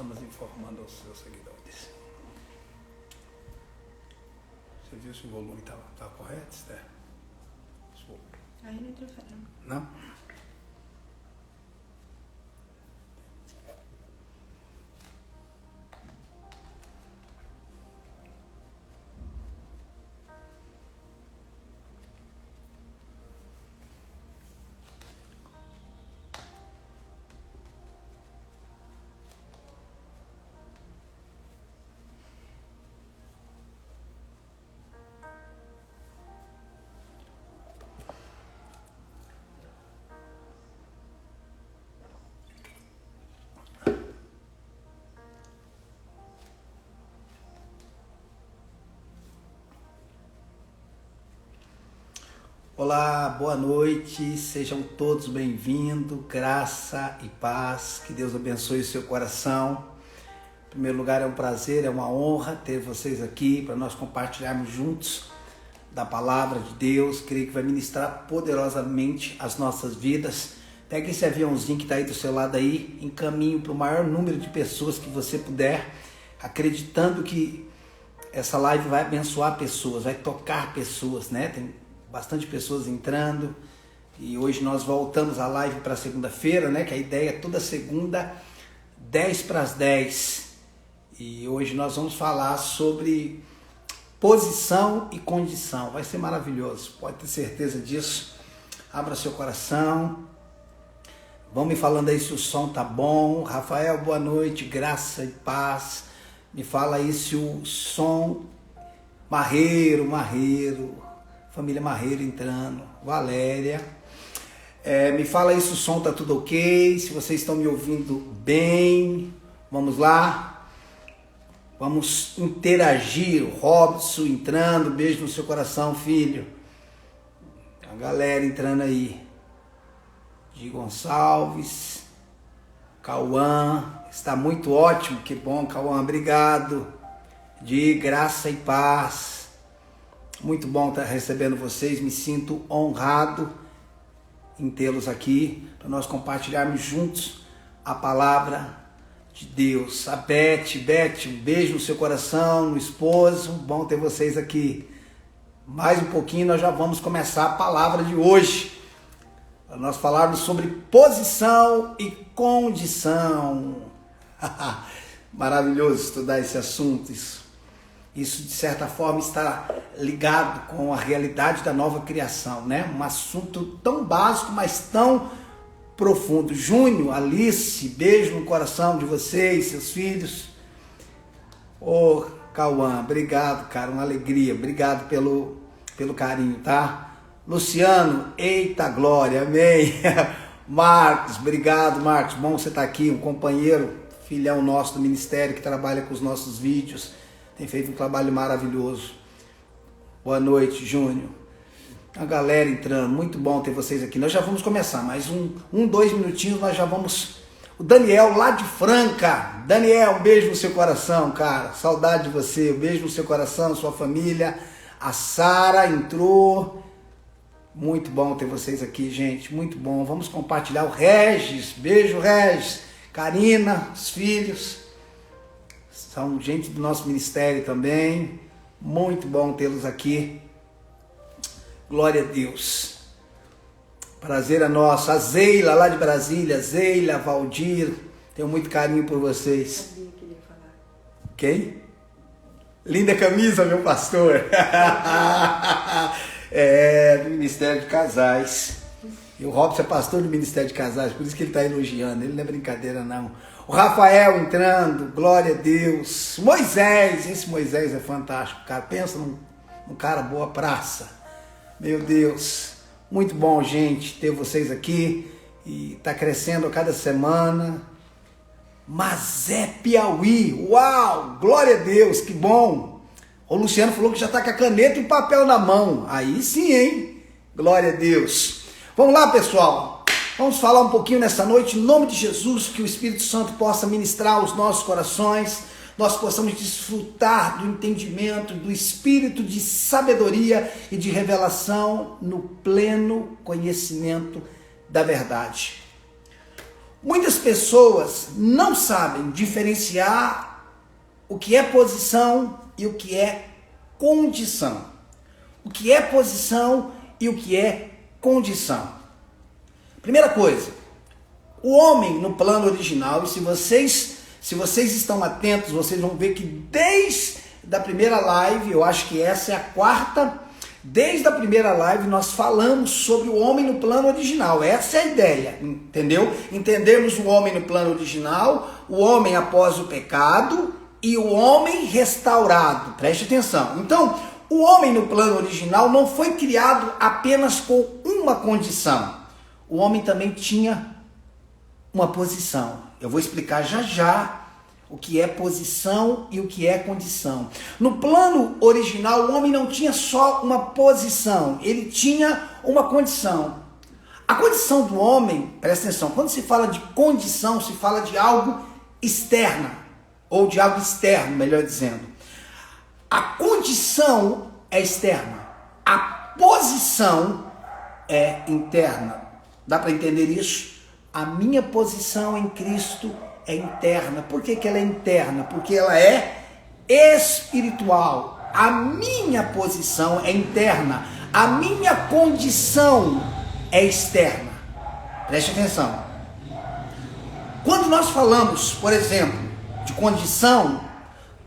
estamos informando aos seus seguidores. Você viu se o volume estava correto, Esther? Aí não interfere. Não? Olá, boa noite, sejam todos bem-vindos, graça e paz, que Deus abençoe o seu coração. Em primeiro lugar, é um prazer, é uma honra ter vocês aqui para nós compartilharmos juntos da palavra de Deus. Creio que vai ministrar poderosamente as nossas vidas. Pega esse aviãozinho que está aí do seu lado aí, encaminhe para o maior número de pessoas que você puder, acreditando que essa live vai abençoar pessoas, vai tocar pessoas, né? Tem bastante pessoas entrando e hoje nós voltamos a live para segunda-feira, né? Que a ideia é toda segunda, 10 para as 10. E hoje nós vamos falar sobre posição e condição. Vai ser maravilhoso, pode ter certeza disso. Abra seu coração. Vão me falando aí se o som tá bom. Rafael, boa noite, graça e paz. Me fala aí se o som... Marreiro. Família Marreiro entrando. Valéria. Me fala aí se o som tá tudo ok, se vocês estão me ouvindo bem. Vamos lá. Vamos interagir. O Robson entrando. Beijo no seu coração, filho. A galera entrando aí. Di Gonçalves. Cauã. Está muito ótimo. Que bom, Cauã. Obrigado. De graça e paz. Muito bom estar recebendo vocês, me sinto honrado em tê-los aqui, para nós compartilharmos juntos a palavra de Deus. A Beth, um beijo no seu coração, no esposo, bom ter vocês aqui. Mais um pouquinho nós já vamos começar a palavra de hoje, para nós falarmos sobre posição e condição. Maravilhoso estudar esse assunto, Isso, de certa forma, está ligado com a realidade da nova criação, né? Um assunto tão básico, mas tão profundo. Júnior, Alice, beijo no coração de vocês, seus filhos. Ô, Cauã, obrigado, cara, uma alegria. Obrigado pelo carinho, tá? Luciano, eita glória, amém. Marcos, obrigado, Marcos. Bom você estar aqui, um companheiro, filhão nosso do ministério que trabalha com os nossos vídeos. Tem feito um trabalho maravilhoso. Boa noite, Júnior. A galera entrando, muito bom ter vocês aqui. Nós já vamos começar, mais 2 minutinhos nós já vamos... O Daniel lá de Franca. Daniel, um beijo no seu coração, cara. Saudade de você, um beijo no seu coração, sua família. A Sara entrou. Muito bom ter vocês aqui, gente, muito bom. Vamos compartilhar. O Regis, beijo, Regis. Karina, os filhos. São gente do nosso ministério também. Muito bom tê-los aqui. Glória a Deus. Prazer é nosso. A Zeila, lá de Brasília. Zeila, Valdir. Tenho muito carinho por vocês. Quem? Linda camisa, meu pastor. Do Ministério de Casais. E o Robson é pastor do Ministério de Casais, por isso que ele está elogiando. Ele não é brincadeira, não. O Rafael entrando, glória a Deus. Moisés, esse Moisés é fantástico, cara. Pensa num cara boa praça. Meu Deus, muito bom, gente, ter vocês aqui. E tá crescendo a cada semana. Mazé, Piauí, uau, glória a Deus, que bom. O Luciano falou que já tá com a caneta e o papel na mão. Aí sim, hein? Glória a Deus. Vamos lá, pessoal. Vamos falar um pouquinho nessa noite, em nome de Jesus, que o Espírito Santo possa ministrar os nossos corações, nós possamos desfrutar do entendimento, do espírito de sabedoria e de revelação no pleno conhecimento da verdade. Muitas pessoas não sabem diferenciar o que é posição e o que é condição. O que é posição e o que é condição. Primeira coisa, o homem no plano original, e se vocês estão atentos, vocês vão ver que desde a primeira live, eu acho que essa é a quarta, desde a primeira live nós falamos sobre o homem no plano original. Essa é a ideia, entendeu? Entendermos o homem no plano original, o homem após o pecado e o homem restaurado. Preste atenção. Então, o homem no plano original não foi criado apenas com uma condição. O homem também tinha uma posição. Eu vou explicar já já o que é posição e o que é condição. No plano original, o homem não tinha só uma posição, ele tinha uma condição. A condição do homem, presta atenção, quando se fala de condição, se fala de algo externo, ou de algo externo, melhor dizendo. A condição é externa, a posição é interna. Dá para entender isso? A minha posição em Cristo é interna. Por que ela é interna? Porque ela é espiritual. A minha posição é interna. A minha condição é externa. Preste atenção. Quando nós falamos, por exemplo, de condição,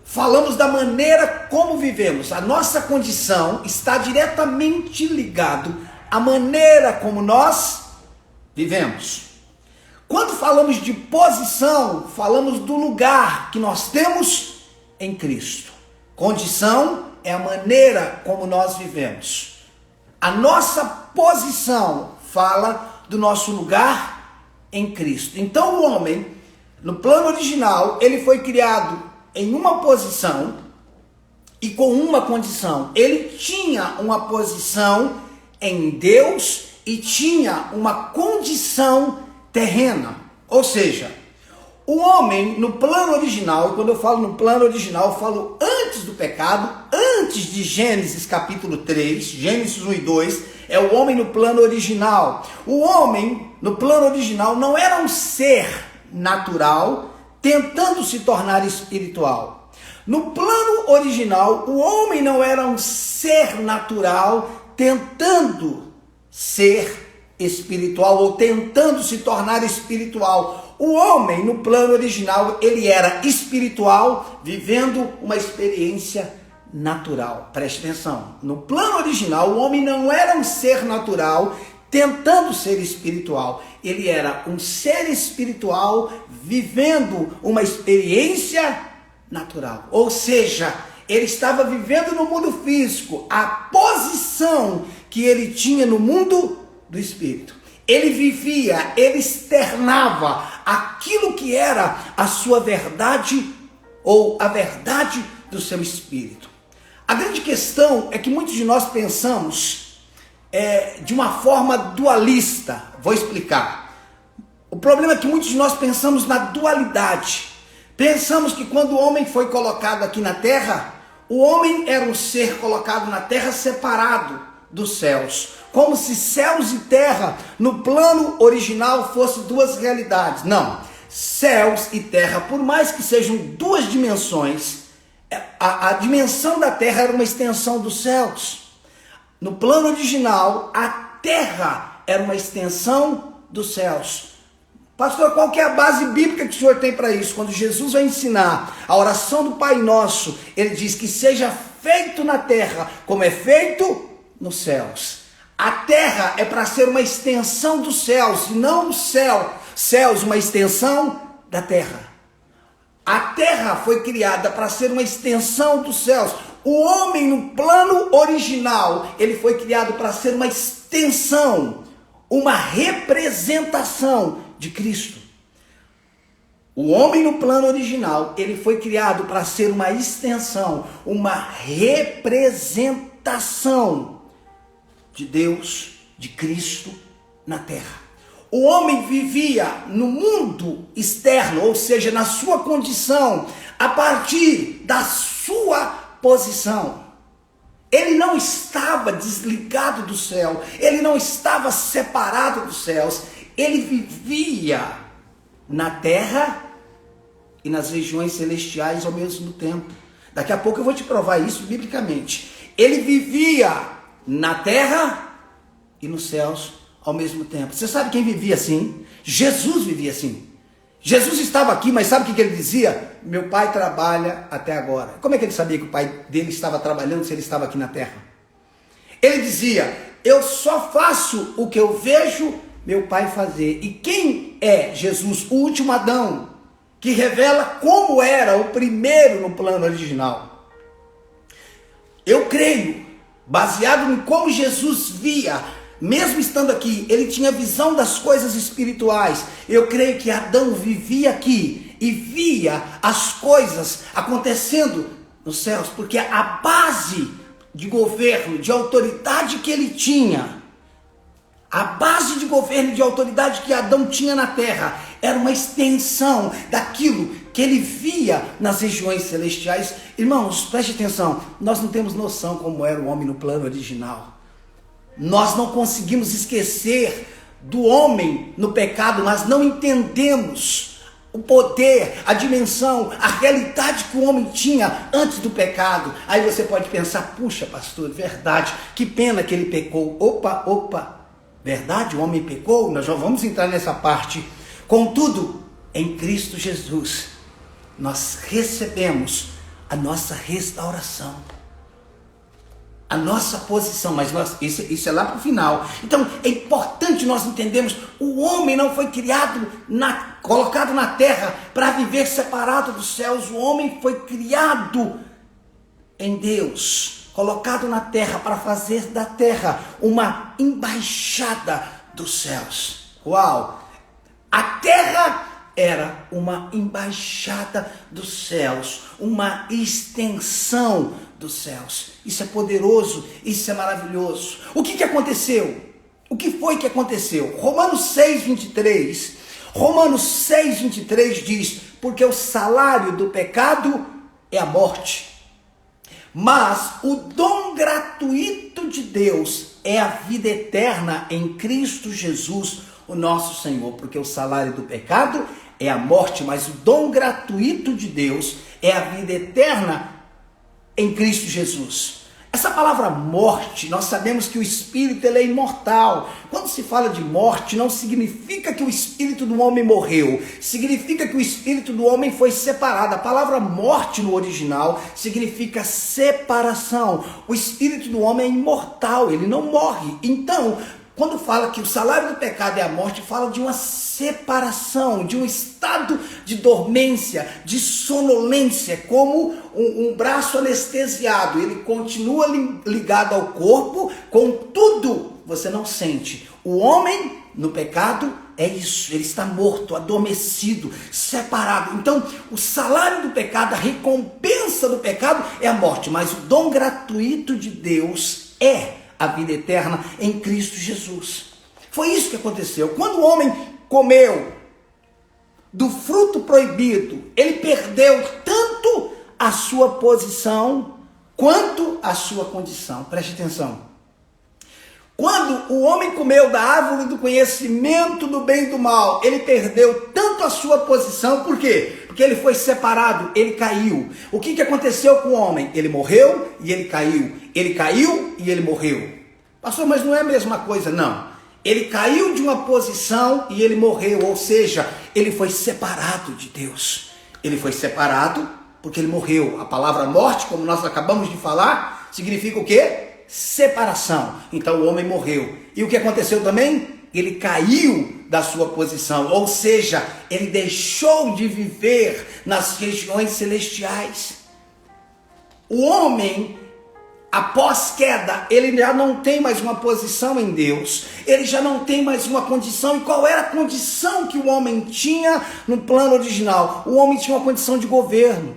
falamos da maneira como vivemos. A nossa condição está diretamente ligado à maneira como nós vivemos. Quando falamos de posição, falamos do lugar que nós temos em Cristo. Condição é a maneira como nós vivemos. A nossa posição fala do nosso lugar em Cristo. Então o homem, no plano original, ele foi criado em uma posição e com uma condição. Ele tinha uma posição em Deus e tinha uma condição terrena. Ou seja, o homem no plano original, e quando eu falo no plano original, eu falo antes do pecado, antes de Gênesis capítulo 3, Gênesis 1 e 2, é o homem no plano original. O homem no plano original não era um ser natural tentando se tornar espiritual. No plano original, o homem não era um ser natural tentando ser espiritual ou tentando se tornar espiritual. O homem no plano original, ele era espiritual, vivendo uma experiência natural. Preste atenção. No plano original, o homem não era um ser natural tentando ser espiritual. Ele era um ser espiritual vivendo uma experiência natural. Ou seja, ele estava vivendo no mundo físico a posição que ele tinha no mundo do espírito. Ele vivia, ele externava aquilo que era a sua verdade ou a verdade do seu espírito. A grande questão é que muitos de nós pensamos de uma forma dualista. Vou explicar. O problema é que muitos de nós pensamos na dualidade. Pensamos que quando o homem foi colocado aqui na terra, o homem era um ser colocado na terra separado dos céus. Como se céus e terra, no plano original, fossem duas realidades. Não. Céus e terra, por mais que sejam duas dimensões, a dimensão da terra era uma extensão dos céus. No plano original, a terra era uma extensão dos céus. Pastor, qual que é a base bíblica que o senhor tem para isso? Quando Jesus vai ensinar a oração do Pai Nosso, ele diz que seja feito na terra como é feito nos céus. A terra é para ser uma extensão dos céus, e não o céus uma extensão da terra. A terra foi criada para ser uma extensão dos céus. O homem no plano original, ele foi criado para ser uma extensão, uma representação de Cristo. O homem no plano original, ele foi criado para ser uma extensão, uma representação de Deus, de Cristo na terra. O homem vivia no mundo externo, ou seja, na sua condição, a partir da sua posição. Ele não estava desligado do céu, ele não estava separado dos céus, ele vivia na terra e nas regiões celestiais ao mesmo tempo. Daqui a pouco eu vou te provar isso biblicamente. Ele vivia na terra e nos céus ao mesmo tempo. Você sabe quem vivia assim? Jesus vivia assim. Jesus estava aqui, mas sabe o que ele dizia? Meu pai trabalha até agora. Como é que ele sabia que o pai dele estava trabalhando se ele estava aqui na terra? Ele dizia, eu só faço o que eu vejo meu pai fazer. E quem é Jesus, o último Adão, que revela como era o primeiro no plano original? Eu creio, baseado em como Jesus via, mesmo estando aqui, ele tinha visão das coisas espirituais. Eu creio que Adão vivia aqui e via as coisas acontecendo nos céus, porque a base de governo, de autoridade que ele tinha, a base de governo e de autoridade que Adão tinha na terra, era uma extensão daquilo que ele via nas regiões celestiais. Irmãos, preste atenção, nós não temos noção como era o homem no plano original. Nós não conseguimos esquecer do homem no pecado, nós não entendemos o poder, a dimensão, a realidade que o homem tinha antes do pecado. Aí você pode pensar, puxa pastor, verdade, que pena que ele pecou. Opa, verdade, o homem pecou? Nós já vamos entrar nessa parte. Contudo, em Cristo Jesus, nós recebemos a nossa restauração, a nossa posição, mas isso é lá para o final. Então é importante nós entendermos, o homem não foi colocado na terra para viver separado dos céus. O homem foi criado em Deus, colocado na terra para fazer da terra uma embaixada dos céus. Uau! A terra era uma embaixada dos céus, uma extensão dos céus. Isso é poderoso, isso é maravilhoso. O que aconteceu? O que foi que aconteceu? Romanos 6:23 diz, porque o salário do pecado é a morte, mas o dom gratuito de Deus é a vida eterna em Cristo Jesus, o nosso Senhor. Porque o salário do pecado é a morte, mas o dom gratuito de Deus é a vida eterna em Cristo Jesus. Essa palavra morte, nós sabemos que o espírito ele é imortal. Quando se fala de morte, não significa que o espírito do homem morreu, significa que o espírito do homem foi separado. A palavra morte no original significa separação. O espírito do homem é imortal, ele não morre. Então, quando fala que o salário do pecado é a morte, fala de uma separação, de um estado de dormência, de sonolência, como um braço anestesiado. Ele continua ligado ao corpo, contudo, você não sente. O homem no pecado é isso, ele está morto, adormecido, separado. Então, o salário do pecado, a recompensa do pecado é a morte, mas o dom gratuito de Deus é a vida eterna em Cristo Jesus. Foi isso que aconteceu. Quando o homem comeu do fruto proibido, ele perdeu tanto a sua posição quanto a sua condição. Preste atenção. Quando o homem comeu da árvore do conhecimento do bem e do mal, ele perdeu tanto a sua posição. Por quê? Porque ele foi separado, ele caiu. O que aconteceu com o homem? Ele morreu e ele caiu. Ele caiu e ele morreu. Pastor, mas não é a mesma coisa, não. Ele caiu de uma posição e ele morreu, ou seja, ele foi separado de Deus. Ele foi separado porque ele morreu. A palavra morte, como nós acabamos de falar, significa o quê? Separação. Então o homem morreu. E o que aconteceu também? Ele caiu da sua posição, ou seja, ele deixou de viver nas regiões celestiais. O homem, após queda, ele já não tem mais uma posição em Deus, ele já não tem mais uma condição. E qual era a condição que o homem tinha no plano original? O homem tinha uma condição de governo,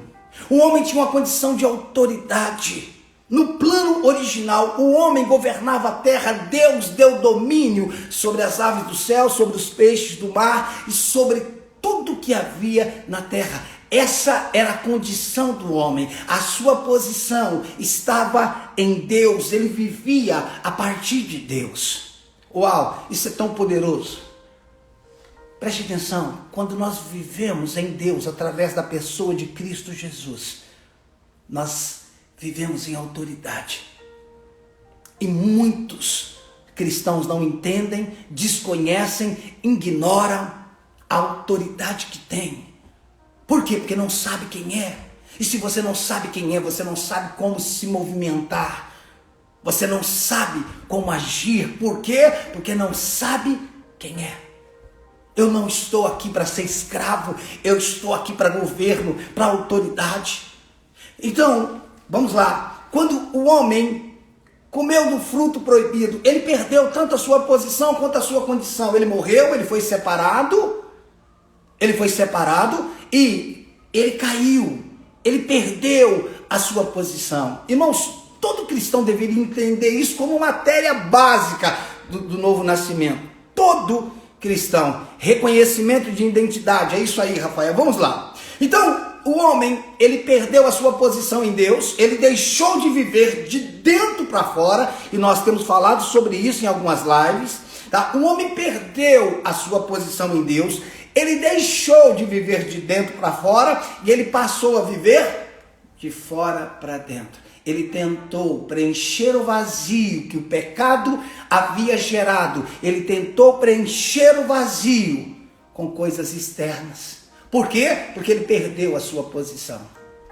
o homem tinha uma condição de autoridade. No plano original, o homem governava a terra. Deus deu domínio sobre as aves do céu, sobre os peixes do mar e sobre tudo que havia na terra. Essa era a condição do homem. A sua posição estava em Deus. Ele vivia a partir de Deus. Uau, isso é tão poderoso. Preste atenção, quando nós vivemos em Deus através da pessoa de Cristo Jesus, nós vivemos em autoridade. E muitos cristãos não entendem, desconhecem, ignoram a autoridade que tem. Por quê? Porque não sabe quem é. E se você não sabe quem é, você não sabe como se movimentar. Você não sabe como agir. Por quê? Porque não sabe quem é. Eu não estou aqui para ser escravo, eu estou aqui para governo, para autoridade. Então, vamos lá. Quando o homem comeu do fruto proibido, ele perdeu tanto a sua posição quanto a sua condição. Ele morreu, ele foi separado e ele caiu. Ele perdeu a sua posição. Irmãos, todo cristão deveria entender isso como matéria básica do novo nascimento. Todo cristão. Reconhecimento de identidade. É isso aí, Rafael. Vamos lá. Então, o homem, ele perdeu a sua posição em Deus. Ele deixou de viver de dentro para fora. E nós temos falado sobre isso em algumas lives. Tá? O homem perdeu a sua posição em Deus. Ele deixou de viver de dentro para fora. E ele passou a viver de fora para dentro. Ele tentou preencher o vazio que o pecado havia gerado. Ele tentou preencher o vazio com coisas externas. Por quê? Porque ele perdeu a sua posição.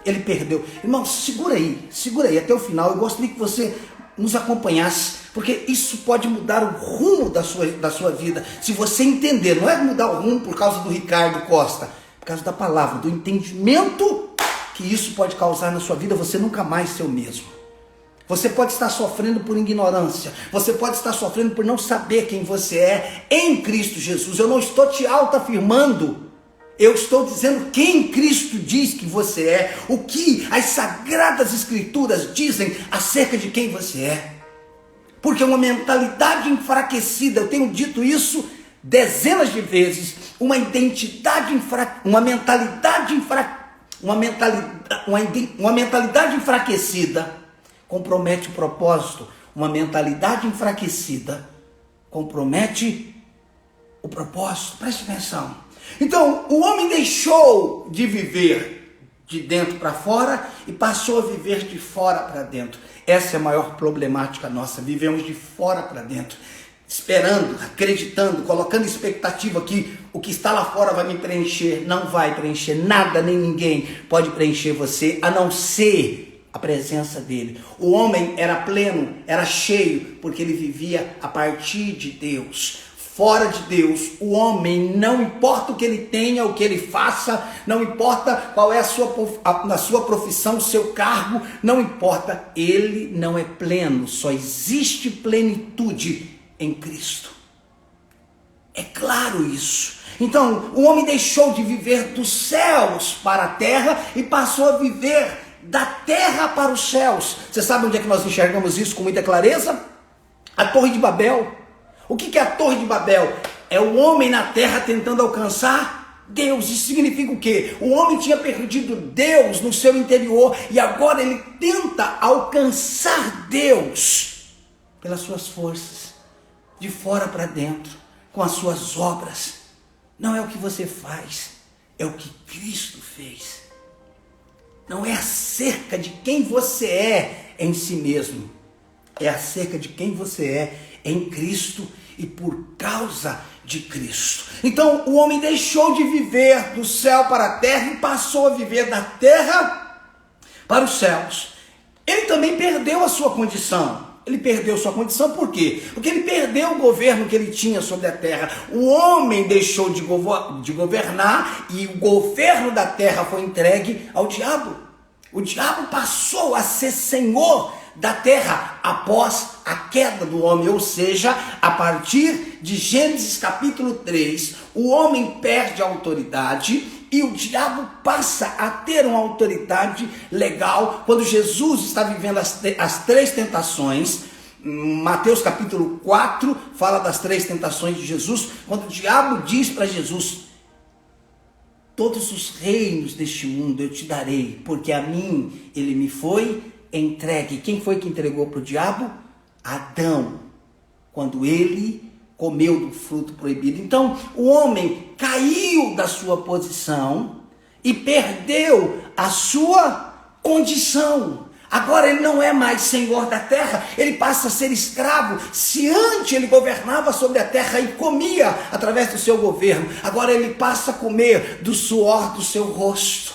Ele perdeu. Irmão, segura aí até o final. Eu gostaria que você nos acompanhasse, porque isso pode mudar o rumo da sua vida. Se você entender, não é mudar o rumo por causa do Ricardo Costa, por causa da palavra, do entendimento que isso pode causar na sua vida, você nunca mais ser o mesmo. Você pode estar sofrendo por ignorância, você pode estar sofrendo por não saber quem você é em Cristo Jesus. Eu não estou te autoafirmando, eu estou dizendo quem Cristo diz que você é, o que as Sagradas Escrituras dizem acerca de quem você é. Porque uma mentalidade enfraquecida, eu tenho dito isso dezenas de vezes, uma mentalidade enfraquecida compromete o propósito. Uma mentalidade enfraquecida compromete o propósito. Preste atenção. Então, o homem deixou de viver de dentro para fora e passou a viver de fora para dentro. Essa é a maior problemática nossa. Vivemos de fora para dentro, esperando, acreditando, colocando expectativa que o que está lá fora vai me preencher. Não vai preencher nada, nem ninguém pode preencher você, a não ser a presença dele. O homem era pleno, era cheio, porque ele vivia a partir de Deus. Fora de Deus, o homem, não importa o que ele tenha, o que ele faça, não importa qual é a sua profissão, o seu cargo, não importa, ele não é pleno. Só existe plenitude em Cristo. É claro isso. Então, o homem deixou de viver dos céus para a terra e passou a viver da terra para os céus. Você sabe onde é que nós enxergamos isso com muita clareza? A Torre de Babel. O que é a Torre de Babel? É o homem na terra tentando alcançar Deus. Isso significa o quê? O homem tinha perdido Deus no seu interior e agora ele tenta alcançar Deus pelas suas forças, de fora para dentro, com as suas obras. Não é o que você faz, é o que Cristo fez. Não é acerca de quem você é em si mesmo, é acerca de quem você é em Cristo e por causa de Cristo. Então o homem deixou de viver do céu para a terra e passou a viver da terra para os céus. Ele também perdeu a sua condição. Ele perdeu sua condição por quê? Porque ele perdeu o governo que ele tinha sobre a terra. O homem deixou de governar e o governo da terra foi entregue ao diabo. O diabo passou a ser senhor da terra após a queda do homem, ou seja, a partir de Gênesis capítulo 3, o homem perde a autoridade e o diabo passa a ter uma autoridade legal. Quando Jesus está vivendo as três tentações, Mateus capítulo 4 fala das três tentações de Jesus, quando o diabo diz para Jesus: todos os reinos deste mundo eu te darei, porque a mim ele me foi entregue. Quem foi que entregou para o diabo? Adão, quando ele comeu do fruto proibido. Então, o homem caiu da sua posição e perdeu a sua condição. Agora ele não é mais senhor da terra, ele passa a ser escravo. Se antes ele governava sobre a terra e comia através do seu governo, agora ele passa a comer do suor do seu rosto.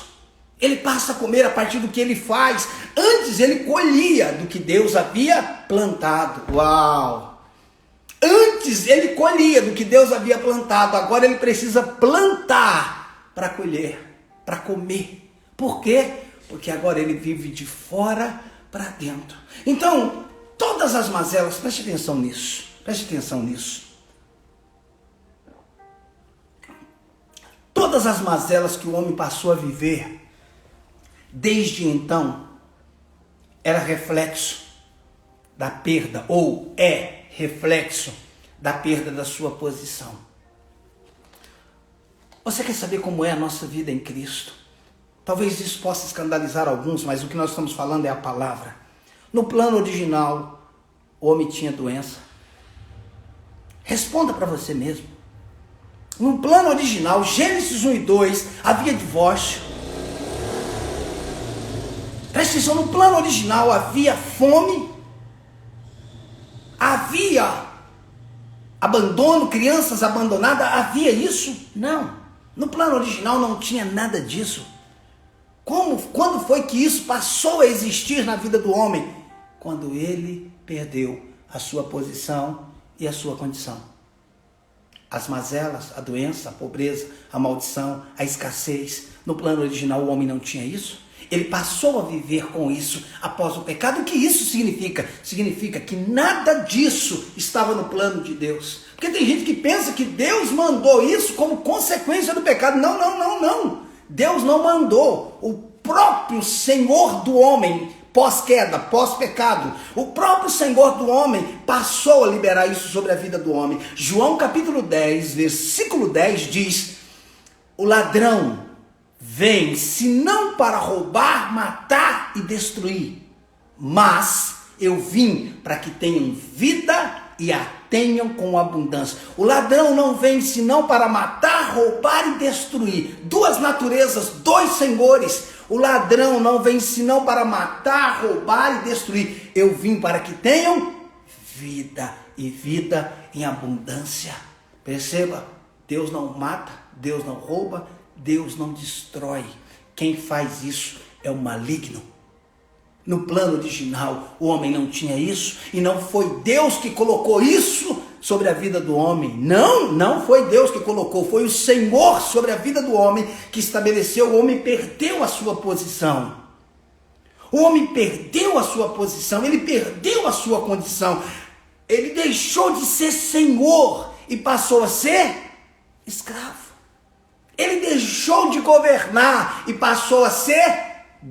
Ele passa a comer a partir do que ele faz. Antes ele colhia do que Deus havia plantado. Uau! Antes ele colhia do que Deus havia plantado, agora ele precisa plantar para colher, para comer. Por quê? Porque agora ele vive de fora para dentro. Então, todas as mazelas, preste atenção nisso, Todas as mazelas que o homem passou a viver, desde então, era reflexo da perda, ou é reflexo da perda da sua posição. Você quer saber como é a nossa vida em Cristo? Talvez isso possa escandalizar alguns, mas o que nós estamos falando é a palavra. No plano original, o homem tinha doença. Responda para você mesmo. No plano original, Gênesis 1 e 2, havia divórcio. Presta atenção, no plano original havia fome, havia abandono, crianças abandonadas, havia isso? Não. No plano original não tinha nada disso. Quando foi que isso passou a existir na vida do homem? Quando ele perdeu a sua posição e a sua condição. As mazelas, a doença, a pobreza, a maldição, a escassez. No plano original o homem não tinha isso. Ele passou a viver com isso após o pecado. O que isso significa? Significa que nada disso estava no plano de Deus. Porque tem gente que pensa que Deus mandou isso como consequência do pecado. Não. Deus não mandou. O próprio Senhor do homem, pós-queda, pós-pecado, o próprio Senhor do homem passou a liberar isso sobre a vida do homem. João capítulo 10, versículo 10 diz: o ladrão vem senão para roubar, matar e destruir, mas eu vim para que tenham vida e a tenham com abundância. O ladrão não vem senão para matar, roubar e destruir. Duas naturezas, dois senhores. O ladrão não vem senão para matar, roubar e destruir. Eu vim para que tenham vida e vida em abundância. Perceba, Deus não mata, Deus não rouba, Deus não destrói. Quem faz isso é o maligno. No plano original, o homem não tinha isso, e não foi Deus que colocou isso sobre a vida do homem. Não foi Deus que colocou, foi o Senhor sobre a vida do homem que estabeleceu. O homem perdeu a sua posição. O homem perdeu a sua posição, ele perdeu a sua condição. Ele deixou de ser senhor e passou a ser escravo. Ele deixou de governar e passou a ser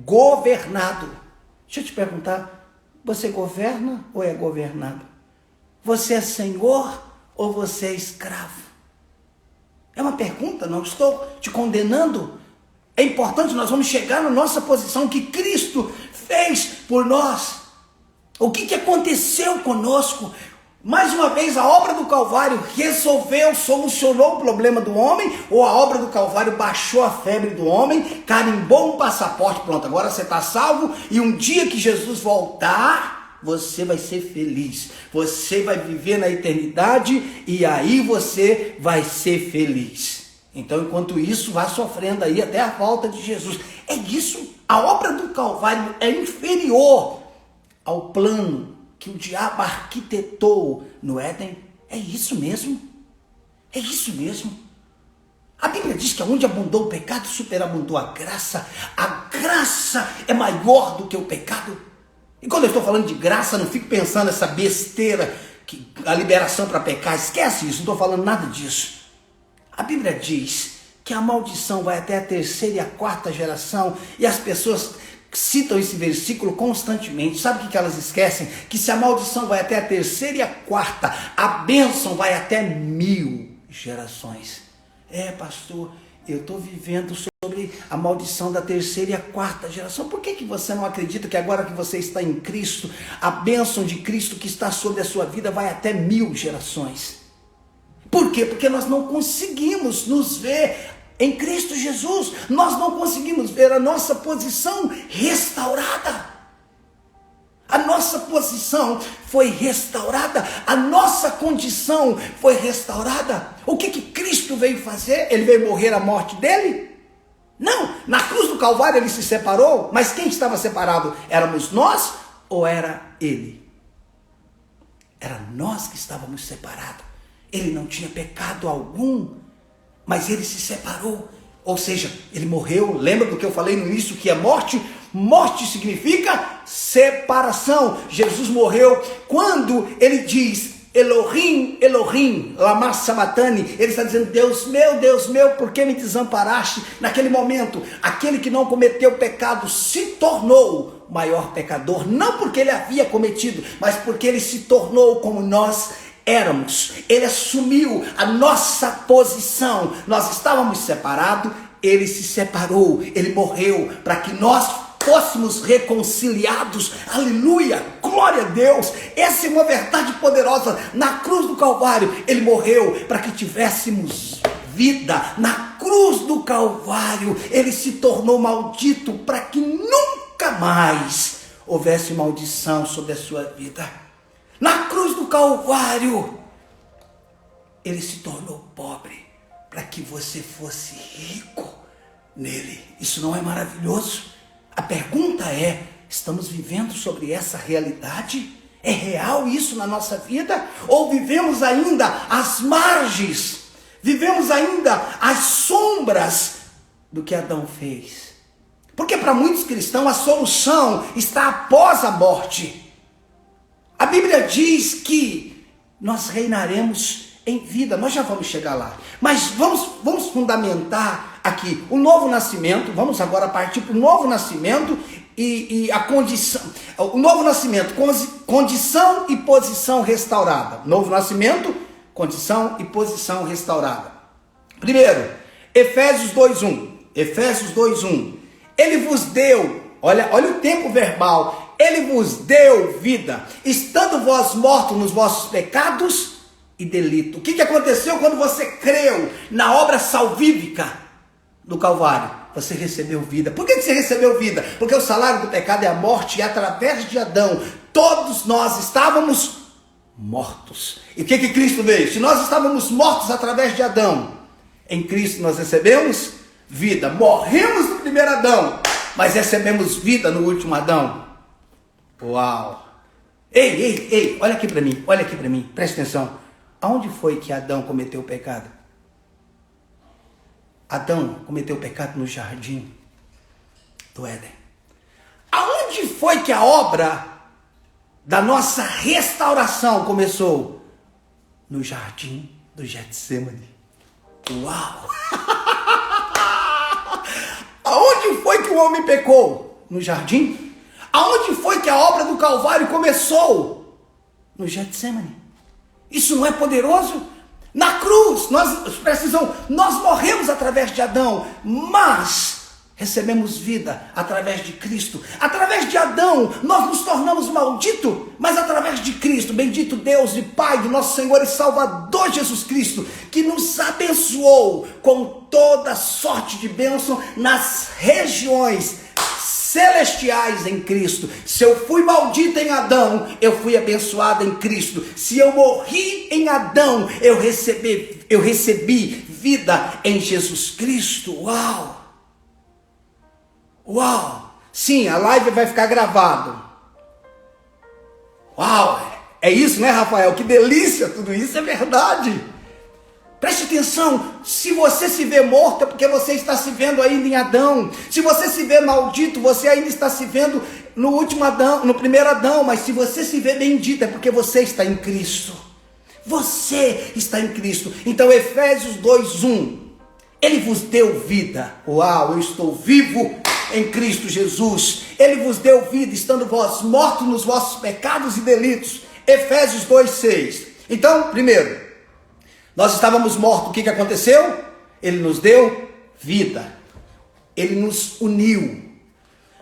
governado. Deixa eu te perguntar, você governa ou é governado? Você é senhor ou você é escravo? É uma pergunta, não estou te condenando. É importante, nós vamos chegar na nossa posição que Cristo fez por nós. O que aconteceu conosco? Mais uma vez, a obra do Calvário resolveu, solucionou o problema do homem, ou a obra do Calvário baixou a febre do homem, carimbou um passaporte, pronto, agora você está salvo, e um dia que Jesus voltar, você vai ser feliz, você vai viver na eternidade, e aí você vai ser feliz. Então, enquanto isso, vá sofrendo aí até a volta de Jesus. É isso, a obra do Calvário é inferior ao plano que o diabo arquitetou no Éden. É isso mesmo. É isso mesmo. A Bíblia diz que onde abundou o pecado, superabundou a graça. A graça é maior do que o pecado. E quando eu estou falando de graça, não fico pensando nessa besteira, que a liberação para pecar, esquece isso, não estou falando nada disso. A Bíblia diz que a maldição vai até a terceira e a quarta geração, e as pessoas citam esse versículo constantemente. Sabe o que elas esquecem? Que se a maldição vai até a terceira e a quarta, a bênção vai até 1000 gerações. Pastor, eu estou vivendo sobre a maldição da terceira e a quarta geração. Por que você não acredita que agora que você está em Cristo, a bênção de Cristo que está sobre a sua vida vai até 1000 gerações? Por quê? Porque nós não conseguimos nos ver em Cristo Jesus. Nós não conseguimos ver a nossa posição restaurada. A nossa posição foi restaurada, a nossa condição foi restaurada. O que Cristo veio fazer? Ele veio morrer a morte dele? Não, na cruz do Calvário ele se separou, mas quem estava separado? Éramos nós ou era ele? Era nós que estávamos separados. Ele não tinha pecado algum, mas ele se separou. Ou seja, ele morreu. Lembra do que eu falei no início, que é morte? Morte significa separação. Jesus morreu quando ele diz: Elohim, Elohim, lama sabachthani. Ele está dizendo: Deus meu, por que me desamparaste? Naquele momento, aquele que não cometeu pecado se tornou o maior pecador, não porque ele havia cometido, mas porque ele se tornou como nós éramos. Ele assumiu a nossa posição. Nós estávamos separados, ele se separou, ele morreu para que nós fôssemos reconciliados. Aleluia, glória a Deus. Essa é uma verdade poderosa. Na cruz do Calvário ele morreu para que tivéssemos vida. Na cruz do Calvário ele se tornou maldito para que nunca mais houvesse maldição sobre a sua vida. Na cruz do Calvário ele se tornou pobre para que você fosse rico nele. Isso não é maravilhoso? A pergunta é: estamos vivendo sobre essa realidade? É real isso na nossa vida? Ou vivemos ainda às margens? Vivemos ainda às sombras do que Adão fez? Porque para muitos cristãos a solução está após a morte. A Bíblia diz que nós reinaremos em vida. Nós já vamos chegar lá. Mas vamos fundamentar aqui o novo nascimento. Vamos agora partir para o novo nascimento e a condição. O novo nascimento, condição e posição restaurada. Novo nascimento, condição e posição restaurada. Primeiro, Efésios 2:1. Efésios 2:1. Ele vos deu, olha o tempo verbal. Ele vos deu vida, estando vós mortos nos vossos pecados e delito. O que aconteceu quando você creu na obra salvífica do Calvário? Você recebeu vida. Por que você recebeu vida? Porque o salário do pecado é a morte, e através de Adão todos nós estávamos mortos. E o que Cristo veio? Se nós estávamos mortos através de Adão, em Cristo nós recebemos vida. Morremos no primeiro Adão, mas recebemos vida no último Adão. Uau! Ei, olha aqui para mim, presta atenção. Aonde foi que Adão cometeu o pecado? Adão cometeu o pecado no jardim do Éden. Aonde foi que a obra da nossa restauração começou? No jardim do Getsemane. Uau! Aonde foi que o homem pecou? No jardim? Aonde foi que a obra do Calvário começou? No Getsemane. Isso não é poderoso? Na cruz, nós morremos através de Adão, mas recebemos vida através de Cristo. Através de Adão, nós nos tornamos malditos, mas através de Cristo, bendito Deus e Pai de nosso Senhor e Salvador Jesus Cristo, que nos abençoou com toda sorte de bênção nas regiões celestiais em Cristo. Se eu fui maldito em Adão, eu fui abençoado em Cristo. Se eu morri em Adão, eu recebi vida em Jesus Cristo. Uau! Sim, a live vai ficar gravada. Uau! É isso, né, Rafael? Que delícia, tudo isso é verdade. Preste atenção, se você se vê morto é porque você está se vendo ainda em Adão. Se você se vê maldito, você ainda está se vendo no último Adão, no primeiro Adão. Mas se você se vê bendito é porque você está em Cristo. Você está em Cristo. Então Efésios 2:1. Ele vos deu vida. Uau, eu estou vivo em Cristo Jesus. Ele vos deu vida, estando vós mortos nos vossos pecados e delitos. Efésios 2:6. Então, primeiro, nós estávamos mortos. O que aconteceu? Ele nos deu vida. Ele nos uniu.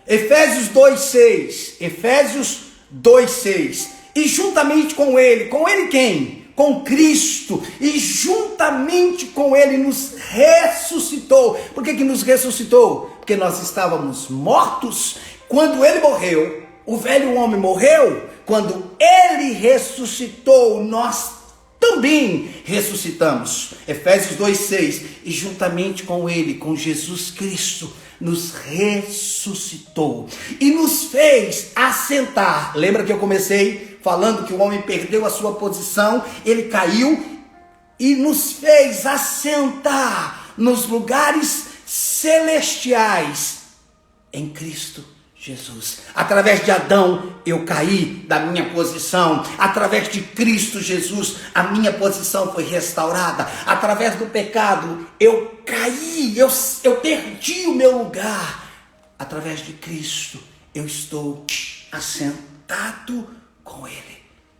Efésios 2:6. Efésios 2:6. E juntamente com ele quem? com Cristo e juntamente com Ele nos ressuscitou. Por que nos ressuscitou? Porque nós estávamos mortos quando Ele morreu. O velho homem morreu. Quando Ele ressuscitou, nós também ressuscitamos. Efésios 2,6. E juntamente com Ele, com Jesus Cristo, nos ressuscitou e nos fez assentar. Lembra que eu comecei falando que o homem perdeu a sua posição, ele caiu e nos fez assentar nos lugares celestiais em Cristo Jesus. Através de Adão eu caí da minha posição. Através de Cristo Jesus a minha posição foi restaurada. Através do pecado eu caí, eu perdi o meu lugar. Através de Cristo eu estou assentado com Ele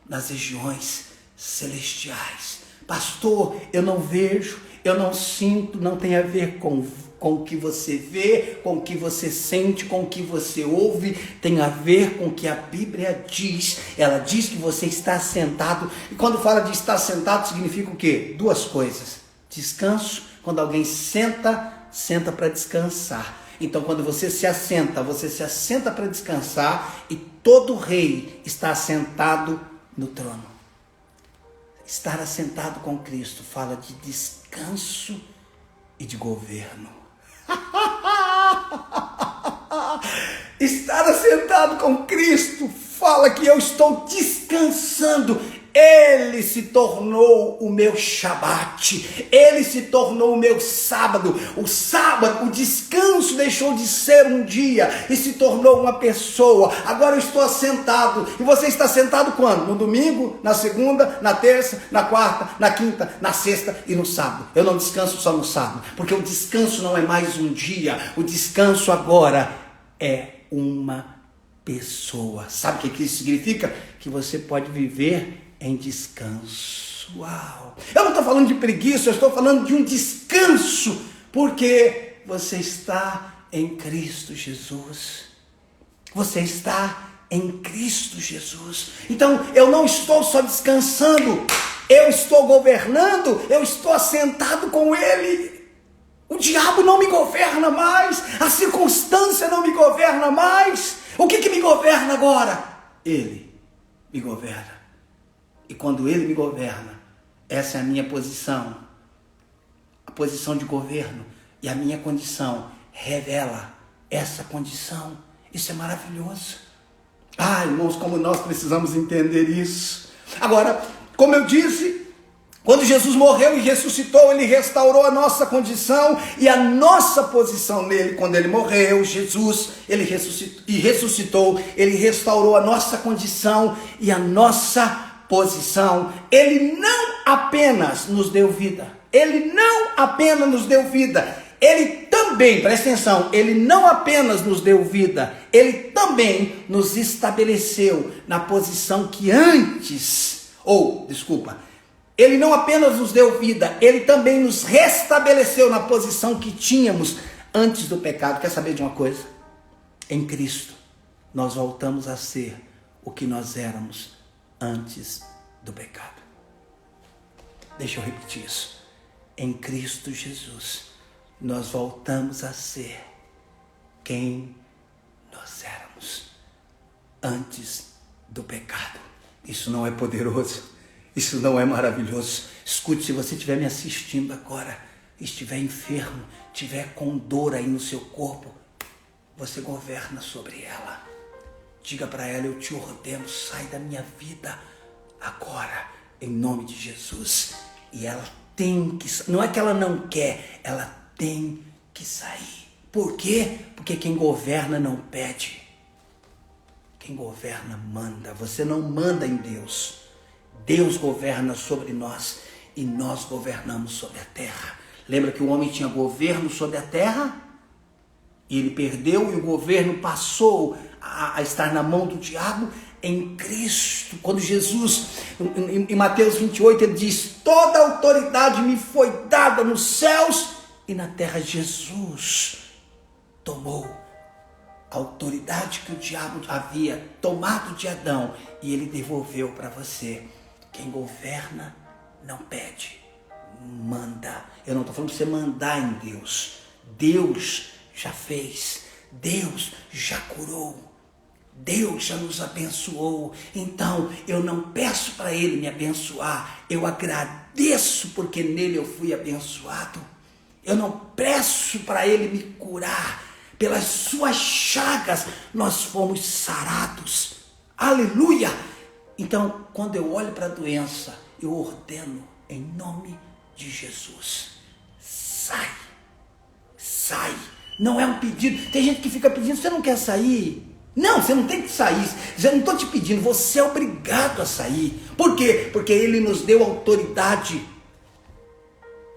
nas regiões celestiais. Pastor, eu não vejo, eu não sinto, não tem a ver com o que você vê, com o que você sente, com o que você ouve, tem a ver com o que a Bíblia diz. Ela diz que você está sentado, e quando fala de estar sentado, significa o quê? Duas coisas: descanso, quando alguém senta para descansar. Então, quando você se assenta para descansar, e todo rei está assentado no trono. Estar assentado com Cristo fala de descanso e de governo. Estar assentado com Cristo fala que eu estou descansando. Ele se tornou o meu Shabat, Ele se tornou o meu sábado. O sábado, o descanso deixou de ser um dia e se tornou uma pessoa. Agora eu estou assentado. E você está sentado quando? No domingo, na segunda, na terça, na quarta, na quinta, na sexta e no sábado. Eu não descanso só no sábado, porque o descanso não é mais um dia. O descanso agora é uma pessoa. Sabe o que isso significa? Que você pode viver em descanso. Uau! Eu não estou falando de preguiça, eu estou falando de um descanso, porque você está em Cristo Jesus. Você está em Cristo Jesus. Então eu não estou só descansando, eu estou governando, eu estou assentado com Ele. O diabo não me governa mais, a circunstância não me governa mais. O que me governa agora? Ele me governa. E quando Ele me governa, essa é a minha posição, a posição de governo, e a minha condição revela essa condição. Isso é maravilhoso. Ah, irmãos, como nós precisamos entender isso. Agora, como eu disse, quando Jesus morreu e ressuscitou, Ele restaurou a nossa condição e a nossa posição nele. Quando Ele morreu, Jesus, Ele ressuscitou, Ele restaurou a nossa condição e a nossa posição. Ele não apenas nos deu vida, Ele não apenas nos deu vida, Ele também, presta atenção, Ele não apenas nos deu vida, Ele também nos estabeleceu na posição que antes, Ele não apenas nos deu vida, Ele também nos restabeleceu na posição que tínhamos antes do pecado. Quer saber de uma coisa? Em Cristo, nós voltamos a ser o que nós éramos antes do pecado. Deixa eu repetir isso. Em Cristo Jesus, nós voltamos a ser quem nós éramos antes do pecado. Isso não é poderoso? Isso não é maravilhoso? Escute, se você estiver me assistindo agora, estiver enfermo, estiver com dor aí no seu corpo, você governa sobre ela. Diga para ela: eu te ordeno, sai da minha vida agora, em nome de Jesus. E ela tem que, não é que ela não quer, ela tem que sair. Por quê? Porque quem governa não pede. Quem governa manda. Você não manda em Deus. Deus governa sobre nós e nós governamos sobre a terra. Lembra que o homem tinha governo sobre a terra? E ele perdeu e o governo passou a estar na mão do diabo. Em Cristo, quando Jesus, em Mateus 28, ele diz: toda autoridade me foi dada nos céus e na terra. Jesus tomou a autoridade que o diabo havia tomado de Adão e ele devolveu para você. Quem governa não pede, manda. Eu não estou falando para você mandar em Deus. Deus já fez, Deus já curou, Deus já nos abençoou. Então eu não peço para Ele me abençoar, eu agradeço porque nele eu fui abençoado. Eu não peço para Ele me curar, pelas suas chagas nós fomos sarados. Aleluia! Então quando eu olho para a doença, eu ordeno em nome de Jesus: sai, sai. Não é um pedido. Tem gente que fica pedindo: você não quer sair? Não, você não tem que sair. Eu não estou te pedindo, você é obrigado a sair. Por quê? Porque Ele nos deu autoridade.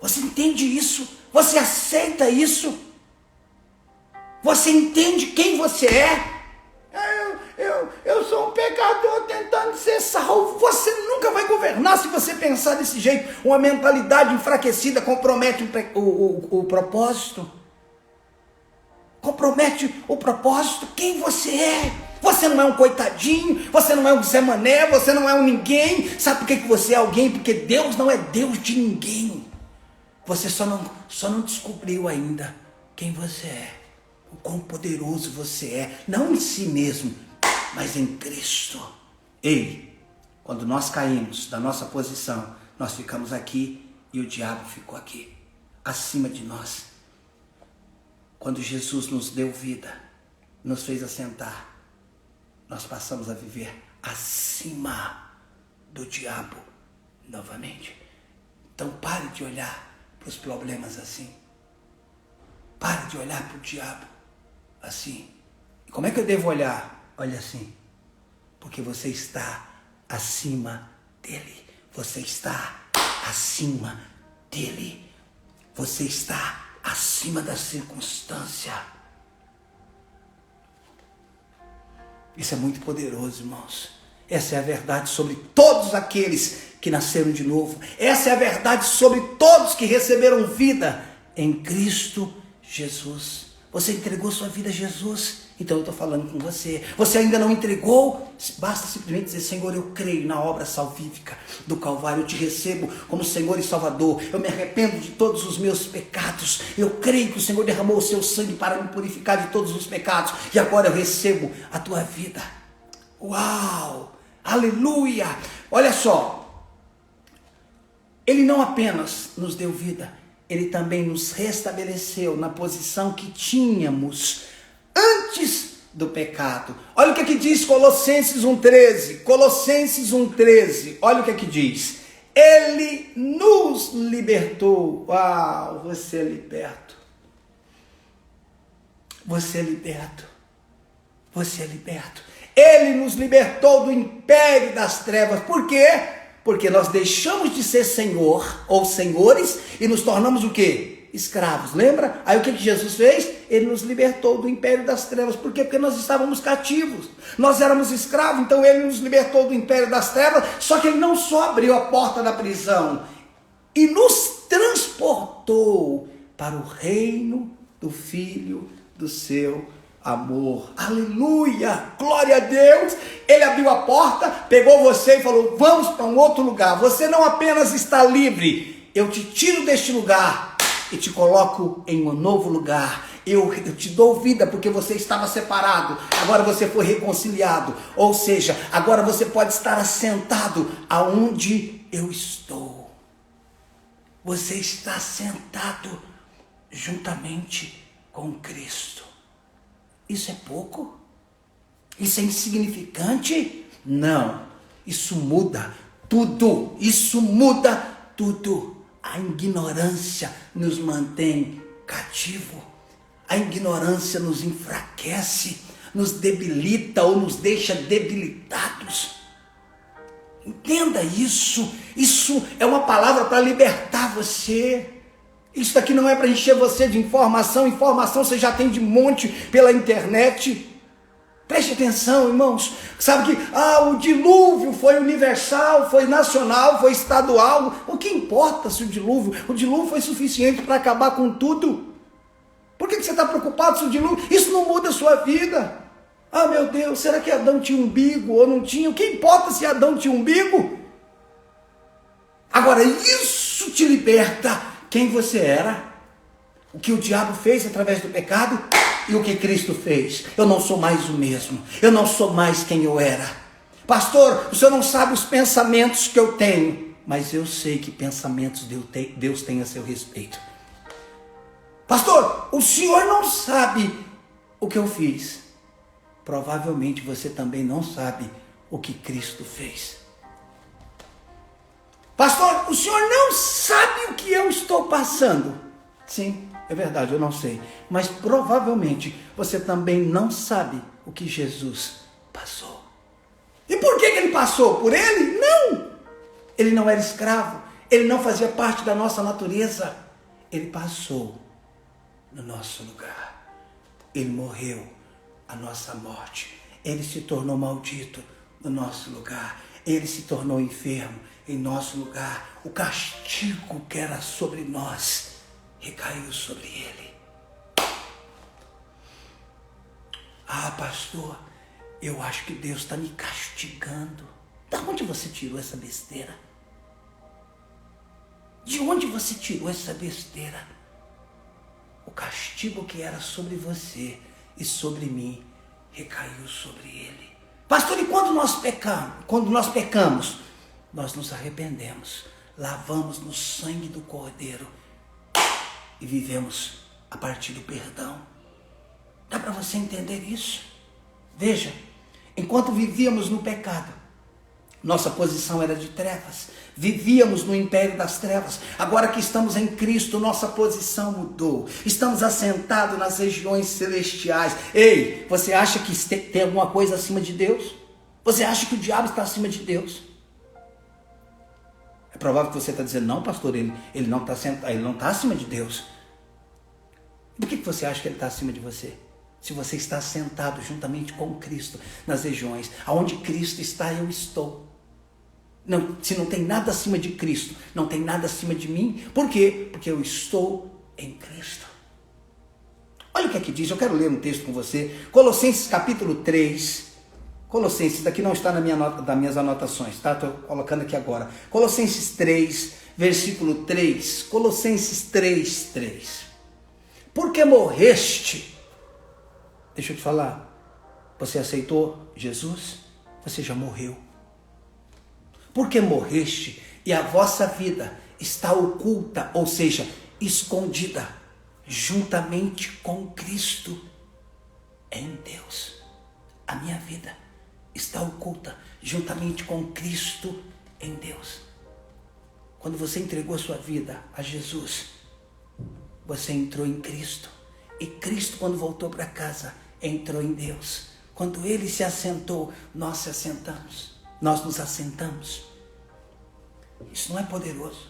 Você entende isso? Você aceita isso? Você entende quem você é? Eu sou um pecador tentando ser salvo. Você nunca vai governar se você pensar desse jeito. Uma mentalidade enfraquecida compromete o propósito. Compromete o propósito. Quem você é? Você não é um coitadinho, você não é um Zé Mané, você não é um ninguém. Sabe por que você é alguém? Porque Deus não é Deus de ninguém. Você só não descobriu ainda quem você é, o quão poderoso você é, não em si mesmo, mas em Cristo. Ei, quando nós caímos da nossa posição, nós ficamos aqui e o diabo ficou aqui, acima de nós. Quando Jesus nos deu vida, nos fez assentar, nós passamos a viver acima do diabo novamente. Então pare de olhar para os problemas assim. Pare de olhar para o diabo assim. E como é que eu devo olhar? Olha assim. Porque você está acima dele. Você está acima dele. Você está acima da circunstância. Isso é muito poderoso, irmãos. Essa é a verdade sobre todos aqueles que nasceram de novo. Essa é a verdade sobre todos que receberam vida em Cristo Jesus. Você entregou sua vida a Jesus? Então eu estou falando com você. Você ainda não entregou? Basta simplesmente dizer: Senhor, eu creio na obra salvífica do Calvário. Eu te recebo como Senhor e Salvador. Eu me arrependo de todos os meus pecados. Eu creio que o Senhor derramou o seu sangue para me purificar de todos os pecados. E agora eu recebo a tua vida. Uau! Aleluia! Olha só. Ele não apenas nos deu vida, Ele também nos restabeleceu na posição que tínhamos antes do pecado. Olha o que diz Colossenses 1,13. Colossenses 1,13. Olha o que diz. Ele nos libertou. Uau, você é liberto. Você é liberto. Você é liberto. Ele nos libertou do império das trevas. Por quê? Porque nós deixamos de ser senhor ou senhores e nos tornamos o quê? Escravos. Lembra? Aí o que Jesus fez? Ele nos libertou do império das trevas. Por quê? Porque nós estávamos cativos. Nós éramos escravos, então Ele nos libertou do império das trevas. Só que Ele não só abriu a porta da prisão e nos transportou para o reino do Filho do seu amor. Aleluia, glória a Deus. Ele abriu a porta, pegou você e falou: vamos para um outro lugar. Você não apenas está livre, eu te tiro deste lugar e te coloco em um novo lugar. Eu te dou vida porque você estava separado, agora você foi reconciliado. Ou seja, agora você pode estar assentado aonde eu estou. Você está sentado juntamente com Cristo. Isso é pouco? Isso é insignificante? Não. Isso muda tudo. Isso muda tudo. A ignorância nos mantém cativo. A ignorância nos enfraquece, nos debilita ou nos deixa debilitados. Entenda isso. Isso é uma palavra para libertar você. Isso daqui não é para encher você de informação. Informação você já tem de monte pela internet. Preste atenção, irmãos. Sabe que o dilúvio foi universal, foi nacional, foi estadual. O que importa se o dilúvio foi suficiente para acabar com tudo? Por que você está preocupado se o dilúvio? Isso não muda a sua vida. Ah, meu Deus, será que Adão tinha umbigo ou não tinha? O que importa se Adão tinha umbigo? Agora, Agora isso te liberta quem você era, o que o diabo fez através do pecado e o que Cristo fez. Eu não sou mais o mesmo, eu não sou mais quem eu era. Pastor, o senhor não sabe os pensamentos que eu tenho, mas eu sei que pensamentos Deus tem a seu respeito. Pastor, o senhor não sabe o que eu fiz. Provavelmente você também não sabe o que Cristo fez. Pastor, o senhor não sabe o que eu estou passando. Sim, é verdade, eu não sei. Mas provavelmente você também não sabe o que Jesus passou. E por que ele passou? Por ele? Não! Ele não era escravo. Ele não fazia parte da nossa natureza. Ele passou no nosso lugar. Ele morreu a nossa morte. Ele se tornou maldito no nosso lugar. Ele se tornou enfermo em nosso lugar. O castigo que era sobre nós recaiu sobre ele. Ah, pastor, eu acho que Deus está me castigando. Da onde você tirou essa besteira? De onde você tirou essa besteira? O castigo que era sobre você e sobre mim recaiu sobre ele. Pastor, e quando nós pecamos, nós nos arrependemos, lavamos no sangue do Cordeiro e vivemos a partir do perdão. Dá para você entender isso? Veja, enquanto vivíamos no pecado, nossa posição era de trevas, vivíamos no império das trevas. Agora que estamos em Cristo, nossa posição mudou. Estamos assentados nas regiões celestiais. Ei, você acha que tem alguma coisa acima de Deus? Você acha que o diabo está acima de Deus? É provável que você está dizendo, não, pastor, ele não está sentado, ele não está acima de Deus. Por que você acha que ele está acima de você? Se você está sentado juntamente com Cristo nas regiões, aonde Cristo está, eu estou. Não, se não tem nada acima de Cristo, não tem nada acima de mim. Por quê? Porque eu estou em Cristo. Olha o que aqui diz, eu quero ler um texto com você. Colossenses capítulo 3. Colossenses, daqui não está nas minhas anotações, tá? Estou colocando aqui agora. Colossenses 3, versículo 3. Colossenses 3, 3. Porque morreste. Deixa eu te falar. Você aceitou Jesus? Você já morreu. Porque morreste e a vossa vida está oculta, ou seja, escondida, juntamente com Cristo em Deus. A minha vida está oculta, juntamente com Cristo em Deus. Quando você entregou a sua vida a Jesus, você entrou em Cristo. E Cristo, quando voltou para casa, entrou em Deus. Quando Ele se assentou, nós se assentamos. Nós nos assentamos. Isso não é poderoso?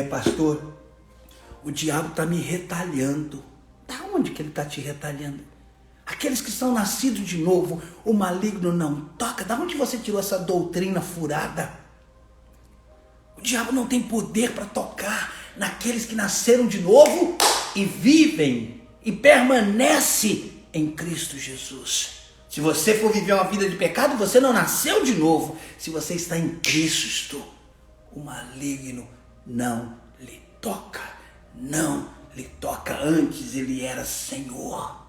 Pastor, o diabo está me retalhando. Da onde que ele está te retalhando? Aqueles que são nascidos de novo, o maligno não toca. Da onde você tirou essa doutrina furada? O diabo não tem poder para tocar naqueles que nasceram de novo e vivem e permanecem em Cristo Jesus. Se você for viver uma vida de pecado, você não nasceu de novo. Se você está em Cristo, o maligno não lhe toca. Não lhe toca. Antes ele era Senhor.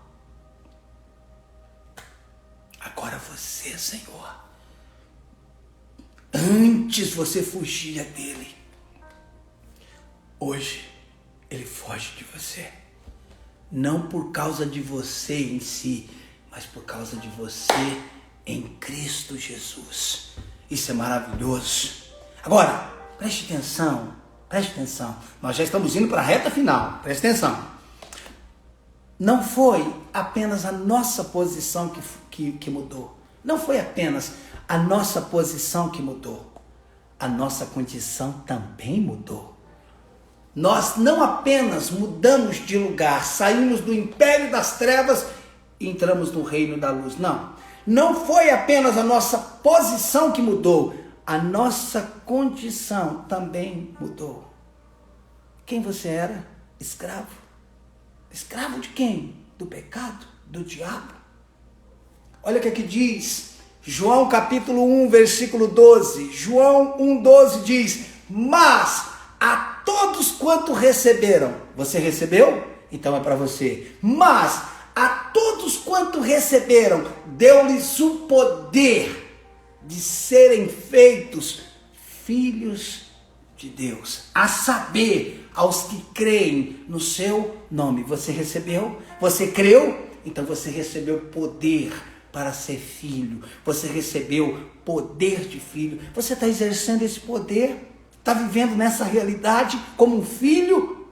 Agora você é Senhor. Antes você fugia dele. Hoje ele foge de você. Não por causa de você em si, mas por causa de você em Cristo Jesus. Isso é maravilhoso. Agora, preste atenção. Nós já estamos indo para a reta final. Preste atenção. Não foi apenas a nossa posição que mudou. Não foi apenas a nossa posição que mudou. A nossa condição também mudou. Nós não apenas mudamos de lugar, saímos do império das trevas e entramos no reino da luz. Não foi apenas a nossa posição que mudou, a nossa condição também mudou. Quem você era? Escravo. Escravo de quem? Do pecado? Do diabo? Olha o que aqui diz, João capítulo 1, versículo 12. João 1,12 diz: mas a todos quanto receberam, você recebeu? Então é para você. Mas a todos quanto receberam, deu-lhes o poder de serem feitos filhos de Deus, a saber, aos que creem no seu nome. Você recebeu? Você creu? Então você recebeu poder para ser filho. Você recebeu poder de filho. Você está exercendo esse poder? Está vivendo nessa realidade como um filho?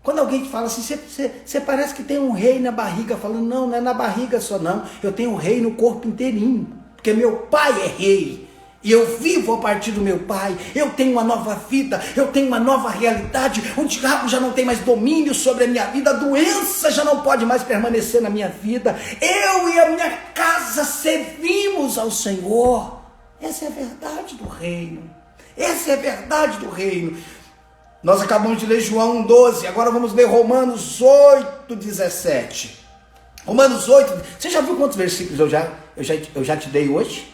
Quando alguém te fala assim, você parece que tem um rei na barriga, falando, não é na barriga só não, eu tenho um rei no corpo inteirinho, porque meu pai é rei, e eu vivo a partir do meu pai, eu tenho uma nova vida, eu tenho uma nova realidade, o diabo já não tem mais domínio sobre a minha vida, a doença já não pode mais permanecer na minha vida, eu e a minha casa servimos ao Senhor. Essa é a verdade do reino, essa é a verdade do reino. Nós acabamos de ler João 1,12, agora vamos ler Romanos 8,17. Romanos 8, você já viu quantos versículos eu já te dei hoje?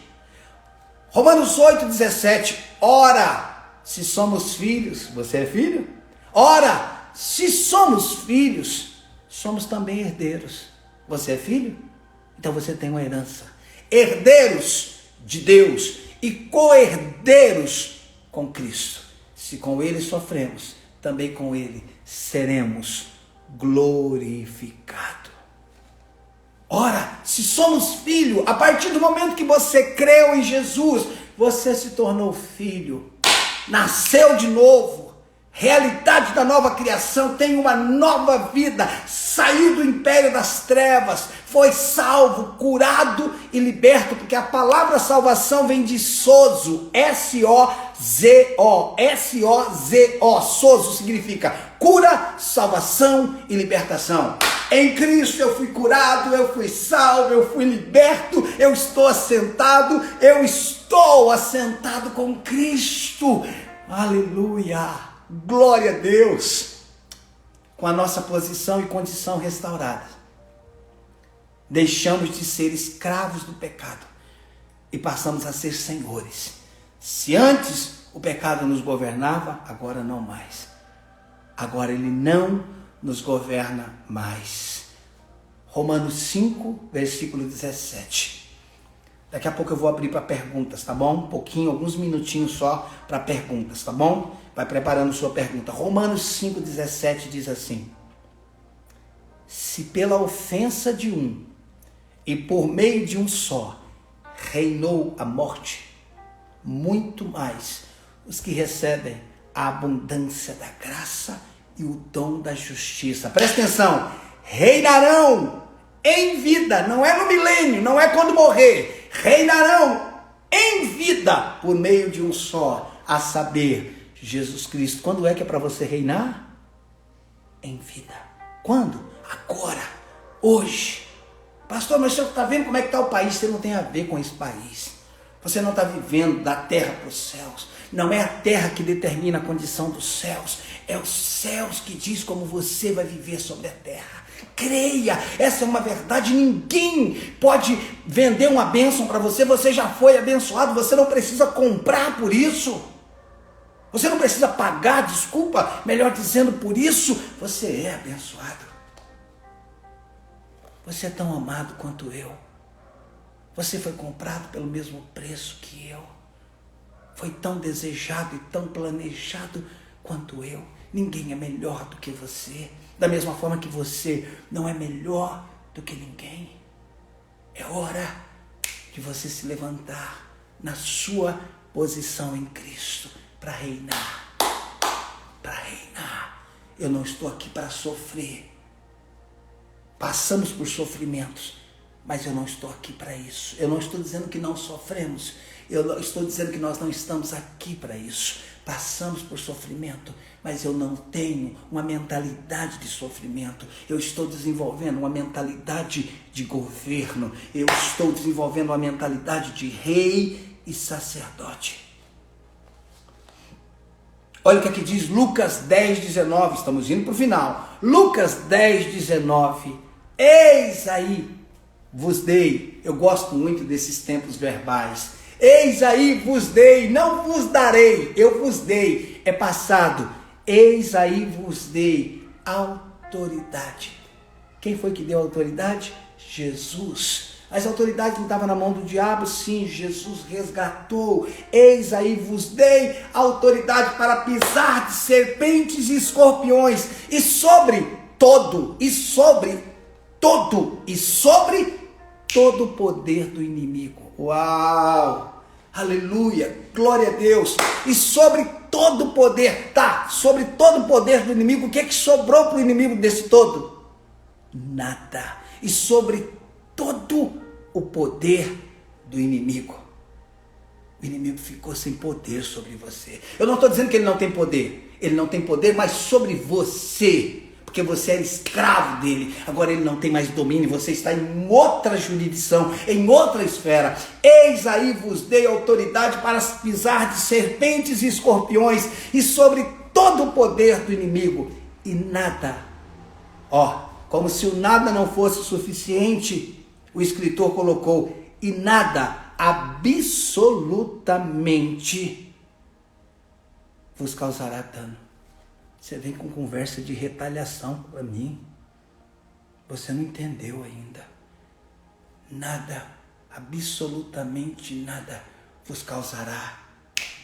Romanos 8,17, ora, se somos filhos, você é filho? Ora, se somos filhos, somos também herdeiros. Você é filho? Então você tem uma herança. Herdeiros de Deus e co-herdeiros com Cristo. Se com ele sofremos, também com ele seremos glorificados. Ora, se somos filho, a partir do momento que você creu em Jesus, você se tornou filho, nasceu de novo, realidade da nova criação, tem uma nova vida, saiu do império das trevas, foi salvo, curado e liberto, porque a palavra salvação vem de sozo, S-O-Z-O, S-O-Z-O, sozo significa cura, salvação e libertação. Em Cristo eu fui curado, eu fui salvo, eu fui liberto, eu estou assentado com Cristo. Aleluia, glória a Deus. Com a nossa posição e condição restaurada, deixamos de ser escravos do pecado e passamos a ser senhores. Se antes o pecado nos governava, agora não mais. Agora ele não nos governa mais. Romanos 5, versículo 17. Daqui a pouco eu vou abrir para perguntas, tá bom? Um pouquinho, alguns minutinhos só para perguntas, tá bom? Vai preparando sua pergunta. Romanos 5, 17 diz assim: se pela ofensa de um e por meio de um só reinou a morte, muito mais os que recebem a abundância da graça e o dom da justiça. Presta atenção, reinarão em vida, não é no milênio, não é quando morrer, reinarão em vida por meio de um só, a saber, Jesus Cristo. Quando é que é para você reinar? Em vida. Quando? Agora, hoje. Pastor, mas você está vendo como é que está o país? Você não tem a ver com esse país. Você não está vivendo da terra para os céus. Não é a terra que determina a condição dos céus. É os céus que diz como você vai viver sobre a terra. Creia, essa é uma verdade. Ninguém pode vender uma bênção para você. Você já foi abençoado. Você não precisa comprar por isso. Você não precisa pagar, desculpa, melhor dizendo, por isso. Você é abençoado. Você é tão amado quanto eu. Você foi comprado pelo mesmo preço que eu. Foi tão desejado e tão planejado quanto eu. Ninguém é melhor do que você. Da mesma forma que você não é melhor do que ninguém. É hora de você se levantar na sua posição em Cristo para reinar. Para reinar. Eu não estou aqui para sofrer. Passamos por sofrimentos, mas eu não estou aqui para isso. Eu não estou dizendo que não sofremos. Eu estou dizendo que nós não estamos aqui para isso. Passamos por sofrimento, mas eu não tenho uma mentalidade de sofrimento. Eu estou desenvolvendo uma mentalidade de governo. Eu estou desenvolvendo uma mentalidade de rei e sacerdote. Olha o que aqui diz Lucas 10, 19. Estamos indo para o final. Lucas 10, 19. Eis aí vos dei. Eu gosto muito desses tempos verbais. Eis aí vos dei, não vos darei, eu vos dei. É passado. Eis aí vos dei autoridade. Quem foi que deu autoridade? Jesus. As autoridades não estavam na mão do diabo? Sim, Jesus resgatou. Eis aí vos dei autoridade para pisar de serpentes e escorpiões. E sobre todo o poder do inimigo. Uau! Aleluia! Glória a Deus! E sobre todo o poder, sobre todo o poder do inimigo, o que é que sobrou para o inimigo desse todo? Nada. E sobre todo o poder do inimigo. O inimigo ficou sem poder sobre você. Eu não estou dizendo que ele não tem poder. Ele não tem poder, mas sobre você. Porque você era escravo dele. Agora ele não tem mais domínio. Você está em outra jurisdição, em outra esfera. Eis aí vos dei autoridade para pisar de serpentes e escorpiões e sobre todo o poder do inimigo. E nada, como se o nada não fosse suficiente, o escritor colocou, e nada absolutamente vos causará dano. Você vem com conversa de retaliação para mim. Você não entendeu ainda. Nada, absolutamente nada vos causará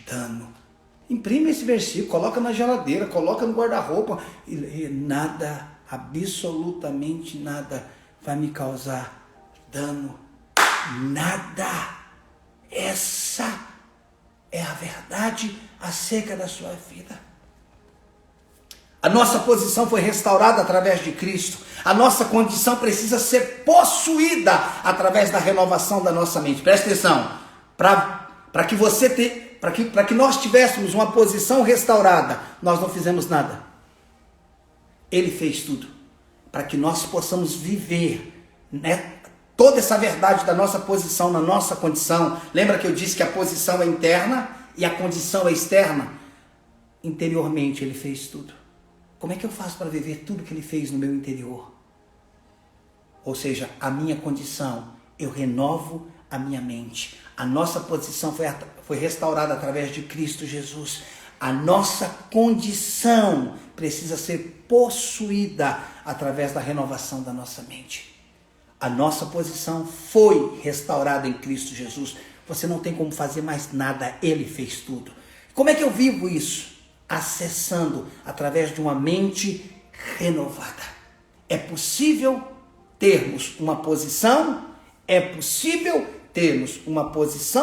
dano. Imprime esse versículo, coloca na geladeira, coloca no guarda-roupa. E nada, absolutamente nada vai me causar dano. Nada. Essa é a verdade acerca da sua vida. A nossa posição foi restaurada através de Cristo. A nossa condição precisa ser possuída através da renovação da nossa mente. Presta atenção. Para que nós tivéssemos uma posição restaurada, nós não fizemos nada. Ele fez tudo. Para que nós possamos viver, toda essa verdade da nossa posição, na nossa condição. Lembra que eu disse que a posição é interna e a condição é externa? Interiormente ele fez tudo. Como é que eu faço para viver tudo que ele fez no meu interior? Ou seja, a minha condição, eu renovo a minha mente. A nossa posição foi restaurada através de Cristo Jesus. A nossa condição precisa ser possuída através da renovação da nossa mente. A nossa posição foi restaurada em Cristo Jesus. Você não tem como fazer mais nada, ele fez tudo. Como é que eu vivo isso? Acessando através de uma mente renovada. É possível termos uma posição,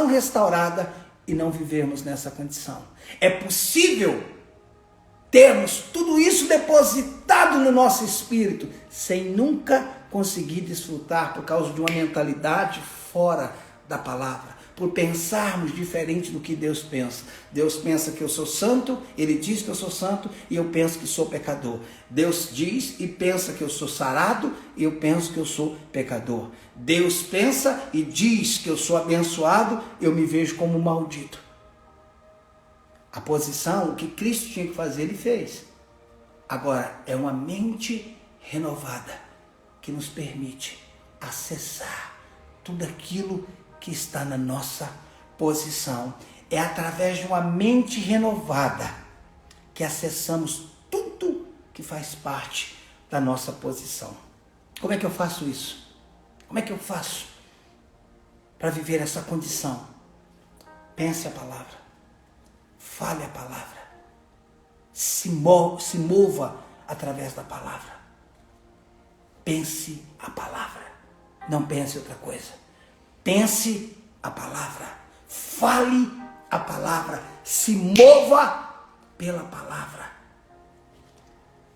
restaurada e não vivermos nessa condição. É possível termos tudo isso depositado no nosso espírito sem nunca conseguir desfrutar por causa de uma mentalidade fora da palavra. Por pensarmos diferente do que Deus pensa. Deus pensa que eu sou santo, ele diz que eu sou santo e eu penso que sou pecador. Deus diz e pensa que eu sou sarado e eu penso que eu sou pecador. Deus pensa e diz que eu sou abençoado, eu me vejo como maldito. A posição, o que Cristo tinha que fazer, ele fez. Agora, é uma mente renovada que nos permite acessar tudo aquilo que está na nossa posição. É através de uma mente renovada que acessamos tudo que faz parte da nossa posição. Como é que eu faço isso? Como é que eu faço para viver essa condição? Pense a palavra, fale a palavra, se mova através da palavra. Pense a palavra, não pense outra coisa. Pense a palavra, fale a palavra, se mova pela palavra.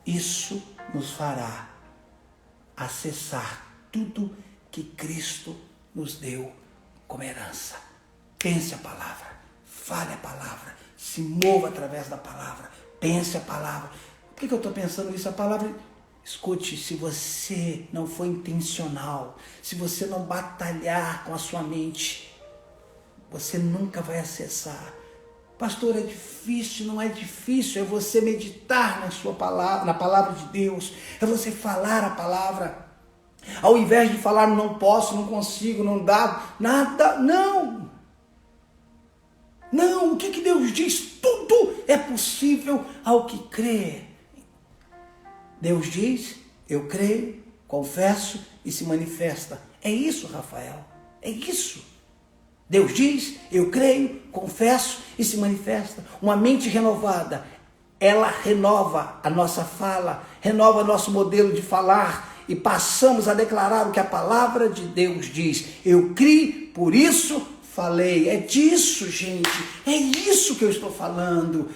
Isso nos fará acessar tudo que Cristo nos deu como herança. Pense a palavra, fale a palavra, se mova através da palavra, pense a palavra. Por que eu estou pensando nisso? A palavra... Escute, se você não for intencional, se você não batalhar com a sua mente, você nunca vai acessar. Pastor, é difícil, não é difícil, é você meditar na sua palavra, na palavra de Deus, é você falar a palavra. Ao invés de falar não posso, não consigo, não dá, nada, não. Não, o que Deus diz? Tudo é possível ao que crê. Deus diz, eu creio, confesso e se manifesta. É isso, Rafael, é isso. Deus diz, eu creio, confesso e se manifesta. Uma mente renovada, ela renova a nossa fala, renova nosso modelo de falar e passamos a declarar o que a palavra de Deus diz. Eu criei, por isso falei. É disso, gente, é isso que eu estou falando.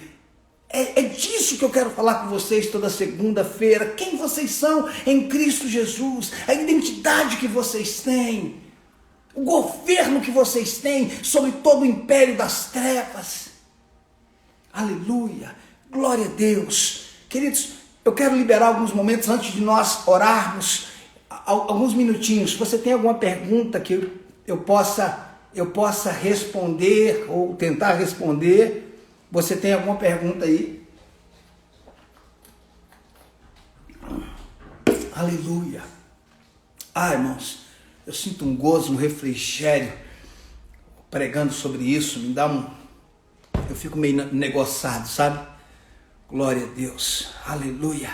É disso que eu quero falar com vocês toda segunda-feira. Quem vocês são em Cristo Jesus, a identidade que vocês têm, o governo que vocês têm sobre todo o império das trevas. Aleluia, glória a Deus. Queridos, eu quero liberar alguns momentos antes de nós orarmos, alguns minutinhos. Se você tem alguma pergunta que eu possa responder ou tentar responder, você tem alguma pergunta aí? Aleluia. Irmãos, eu sinto um gozo, um refrigério pregando sobre isso, eu fico meio negociado, sabe? Glória a Deus, aleluia.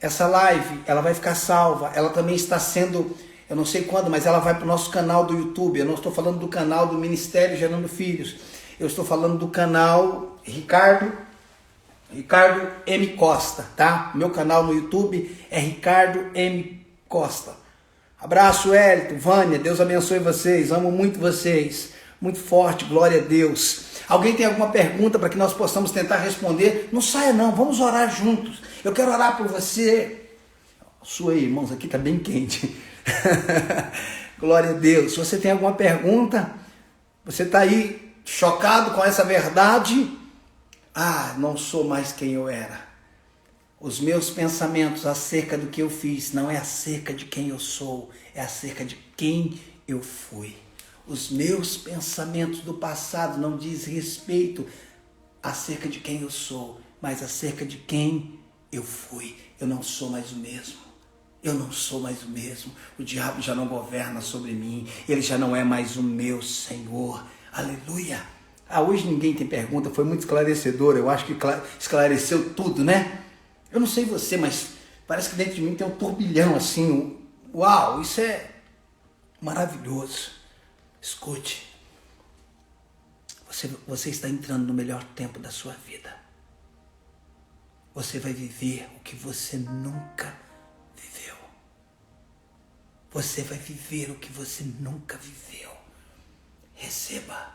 Essa live, ela vai ficar salva, ela também está sendo, eu não sei quando, mas ela vai para o nosso canal do YouTube. Eu não estou falando do canal do Ministério Gerando Filhos, eu estou falando do canal Ricardo M. Costa, tá? Meu canal no YouTube é Ricardo M. Costa. Abraço, Hélito, Vânia, Deus abençoe vocês, amo muito vocês, muito forte, glória a Deus. Alguém tem alguma pergunta para que nós possamos tentar responder? Não saia não, vamos orar juntos. Eu quero orar por você. Sua aí, irmãos, aqui está bem quente. Glória a Deus. Se você tem alguma pergunta, você está aí chocado com essa verdade? Não sou mais quem eu era. Os meus pensamentos acerca do que eu fiz não é acerca de quem eu sou, é acerca de quem eu fui. Os meus pensamentos do passado não diz respeito acerca de quem eu sou, mas acerca de quem eu fui. Eu não sou mais o mesmo. Eu não sou mais o mesmo. O diabo já não governa sobre mim. Ele já não é mais o meu Senhor. Aleluia. Hoje ninguém tem pergunta. Foi muito esclarecedor. Eu acho que esclareceu tudo, né? Eu não sei você, mas parece que dentro de mim tem um turbilhão assim. Uau, isso é maravilhoso. Escute. Você está entrando no melhor tempo da sua vida. Você vai viver o que você nunca viveu. Você vai viver o que você nunca viveu. Receba.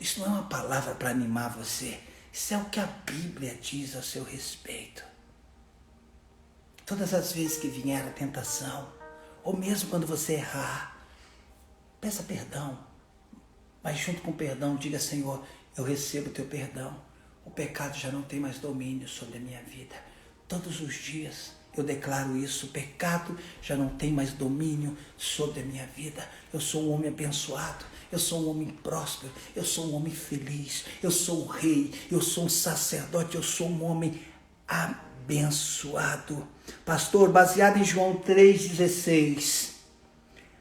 Isso não é uma palavra para animar você. Isso é o que a Bíblia diz a seu respeito. Todas as vezes que vier a tentação, ou mesmo quando você errar, peça perdão. Mas junto com o perdão, diga: Senhor, eu recebo o teu perdão. O pecado já não tem mais domínio sobre a minha vida. Todos os dias eu declaro isso. O pecado já não tem mais domínio sobre a minha vida. Eu sou um homem abençoado. Eu sou um homem próspero. Eu sou um homem feliz. Eu sou o rei. Eu sou um sacerdote. Eu sou um homem abençoado. Pastor, baseado em João 3,16.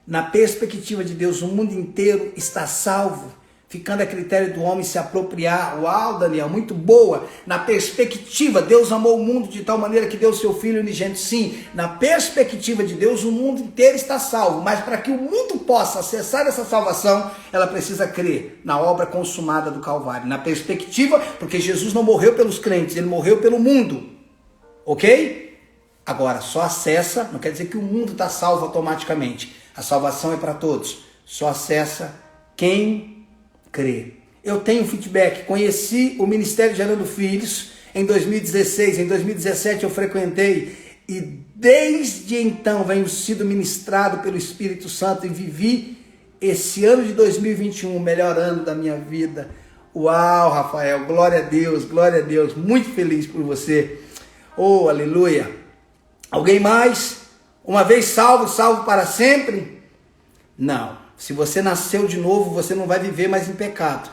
Na perspectiva de Deus, o mundo inteiro está salvo, ficando a critério do homem se apropriar. Uau, Daniel, muito boa. Na perspectiva, Deus amou o mundo de tal maneira que deu seu Filho unigênito. Sim, na perspectiva de Deus, o mundo inteiro está salvo. Mas para que o mundo possa acessar essa salvação, ela precisa crer na obra consumada do Calvário. Na perspectiva, porque Jesus não morreu pelos crentes, ele morreu pelo mundo. Ok? Agora, só acessa, não quer dizer que o mundo está salvo automaticamente. A salvação é para todos. Só acessa quem crê. Eu tenho feedback. Conheci o Ministério Gerando Filhos em 2016. Em 2017 eu frequentei. E desde então venho sido ministrado pelo Espírito Santo. E vivi esse ano de 2021 o melhor ano da minha vida. Uau, Rafael. Glória a Deus. Glória a Deus. Muito feliz por você. Oh, aleluia. Alguém mais? Uma vez salvo, salvo para sempre? Não. Se você nasceu de novo, você não vai viver mais em pecado.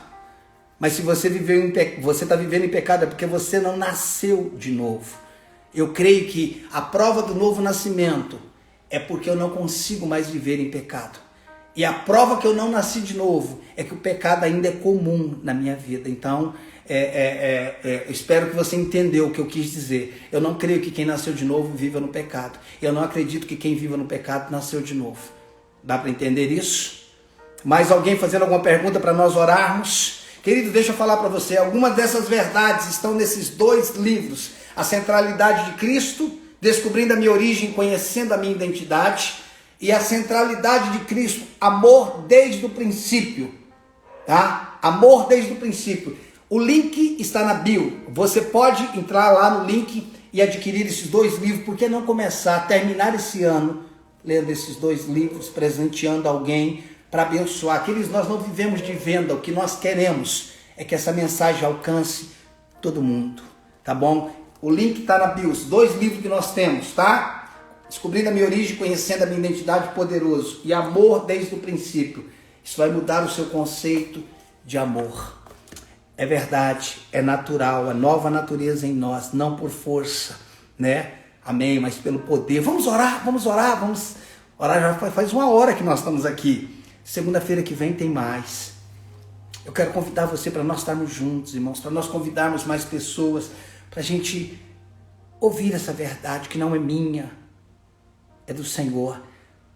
Mas se você está vivendo em pecado, é porque você não nasceu de novo. Eu creio que a prova do novo nascimento é porque eu não consigo mais viver em pecado. E a prova que eu não nasci de novo é que o pecado ainda é comum na minha vida. Então, eu espero que você entendeu o que eu quis dizer. Eu não creio que quem nasceu de novo viva no pecado. Eu não acredito que quem viva no pecado nasceu de novo. Dá para entender isso? Mais alguém fazendo alguma pergunta para nós orarmos? Querido, deixa eu falar para você. Algumas dessas verdades estão nesses 2 livros. A centralidade de Cristo, descobrindo a minha origem, conhecendo a minha identidade. E a centralidade de Cristo, amor desde o princípio. Tá? Amor desde o princípio. O link está na bio. Você pode entrar lá no link e adquirir esses 2 livros. Por que não começar a terminar esse ano lendo esses 2 livros, presenteando alguém para abençoar? Aqueles nós não vivemos de venda. O que nós queremos é que essa mensagem alcance todo mundo. Tá bom? O link está na bio. Os 2 livros que nós temos, tá? Descobrindo a minha origem, conhecendo a minha identidade, poderoso. E amor desde o princípio. Isso vai mudar o seu conceito de amor. É verdade, é natural, a nova natureza em nós, não por força, né? Amém, mas pelo poder. Vamos orar. Já faz 1 hora que nós estamos aqui. Segunda-feira que vem tem mais. Eu quero convidar você para nós estarmos juntos, irmãos, para nós convidarmos mais pessoas, para a gente ouvir essa verdade que não é minha, é do Senhor.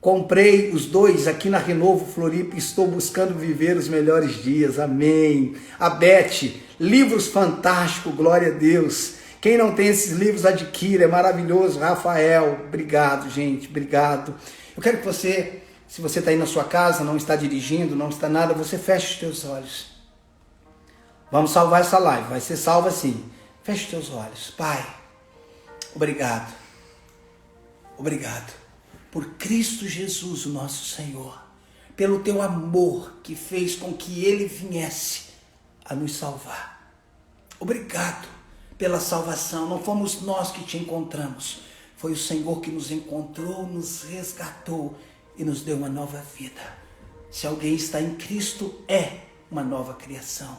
Comprei os 2 aqui na Renovo Floripa e estou buscando viver os melhores dias. Amém. A Beth, livros fantásticos, glória a Deus. Quem não tem esses livros, adquira, é maravilhoso. Rafael, obrigado, gente, obrigado. Eu quero que você, se você está aí na sua casa, não está dirigindo, não está nada, você feche os teus olhos. Vamos salvar essa live, vai ser salva assim. Feche os teus olhos. Pai, obrigado. Obrigado por Cristo Jesus, o nosso Senhor, pelo teu amor que fez com que Ele viesse a nos salvar. Obrigado pela salvação. Não fomos nós que te encontramos, foi o Senhor que nos encontrou, nos resgatou e nos deu uma nova vida. Se alguém está em Cristo, é uma nova criação.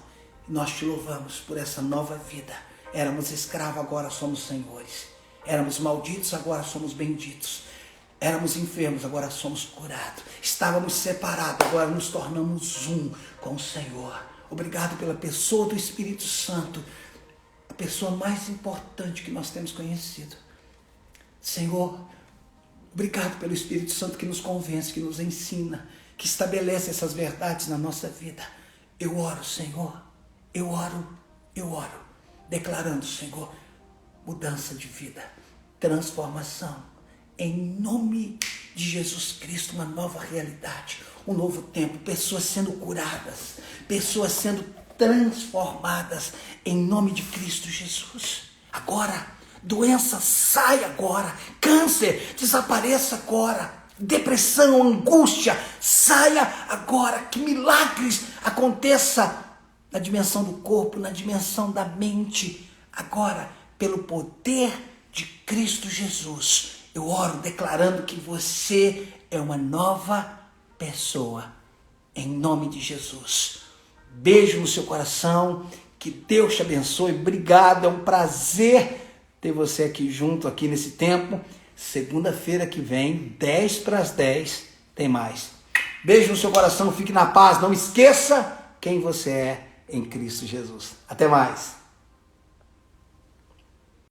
Nós te louvamos por essa nova vida. Éramos escravos, agora somos senhores. Éramos malditos, agora somos benditos. Éramos enfermos, agora somos curados. Estávamos separados, agora nos tornamos um com o Senhor. Obrigado pela pessoa do Espírito Santo, a pessoa mais importante que nós temos conhecido. Senhor, obrigado pelo Espírito Santo que nos convence, que nos ensina, que estabelece essas verdades na nossa vida. Eu oro, Senhor, eu oro, declarando, Senhor, mudança de vida, transformação. Em nome de Jesus Cristo, uma nova realidade, um novo tempo, pessoas sendo curadas, pessoas sendo transformadas em nome de Cristo Jesus. Agora, doença sai agora, câncer desapareça agora, depressão, angústia saia agora, que milagres aconteça na dimensão do corpo, na dimensão da mente, agora, pelo poder de Cristo Jesus. Eu oro declarando que você é uma nova pessoa, em nome de Jesus. Beijo no seu coração, que Deus te abençoe, obrigado, é um prazer ter você aqui junto, aqui nesse tempo. Segunda-feira que vem, 10:10, tem mais. Beijo no seu coração, fique na paz, não esqueça quem você é em Cristo Jesus. Até mais.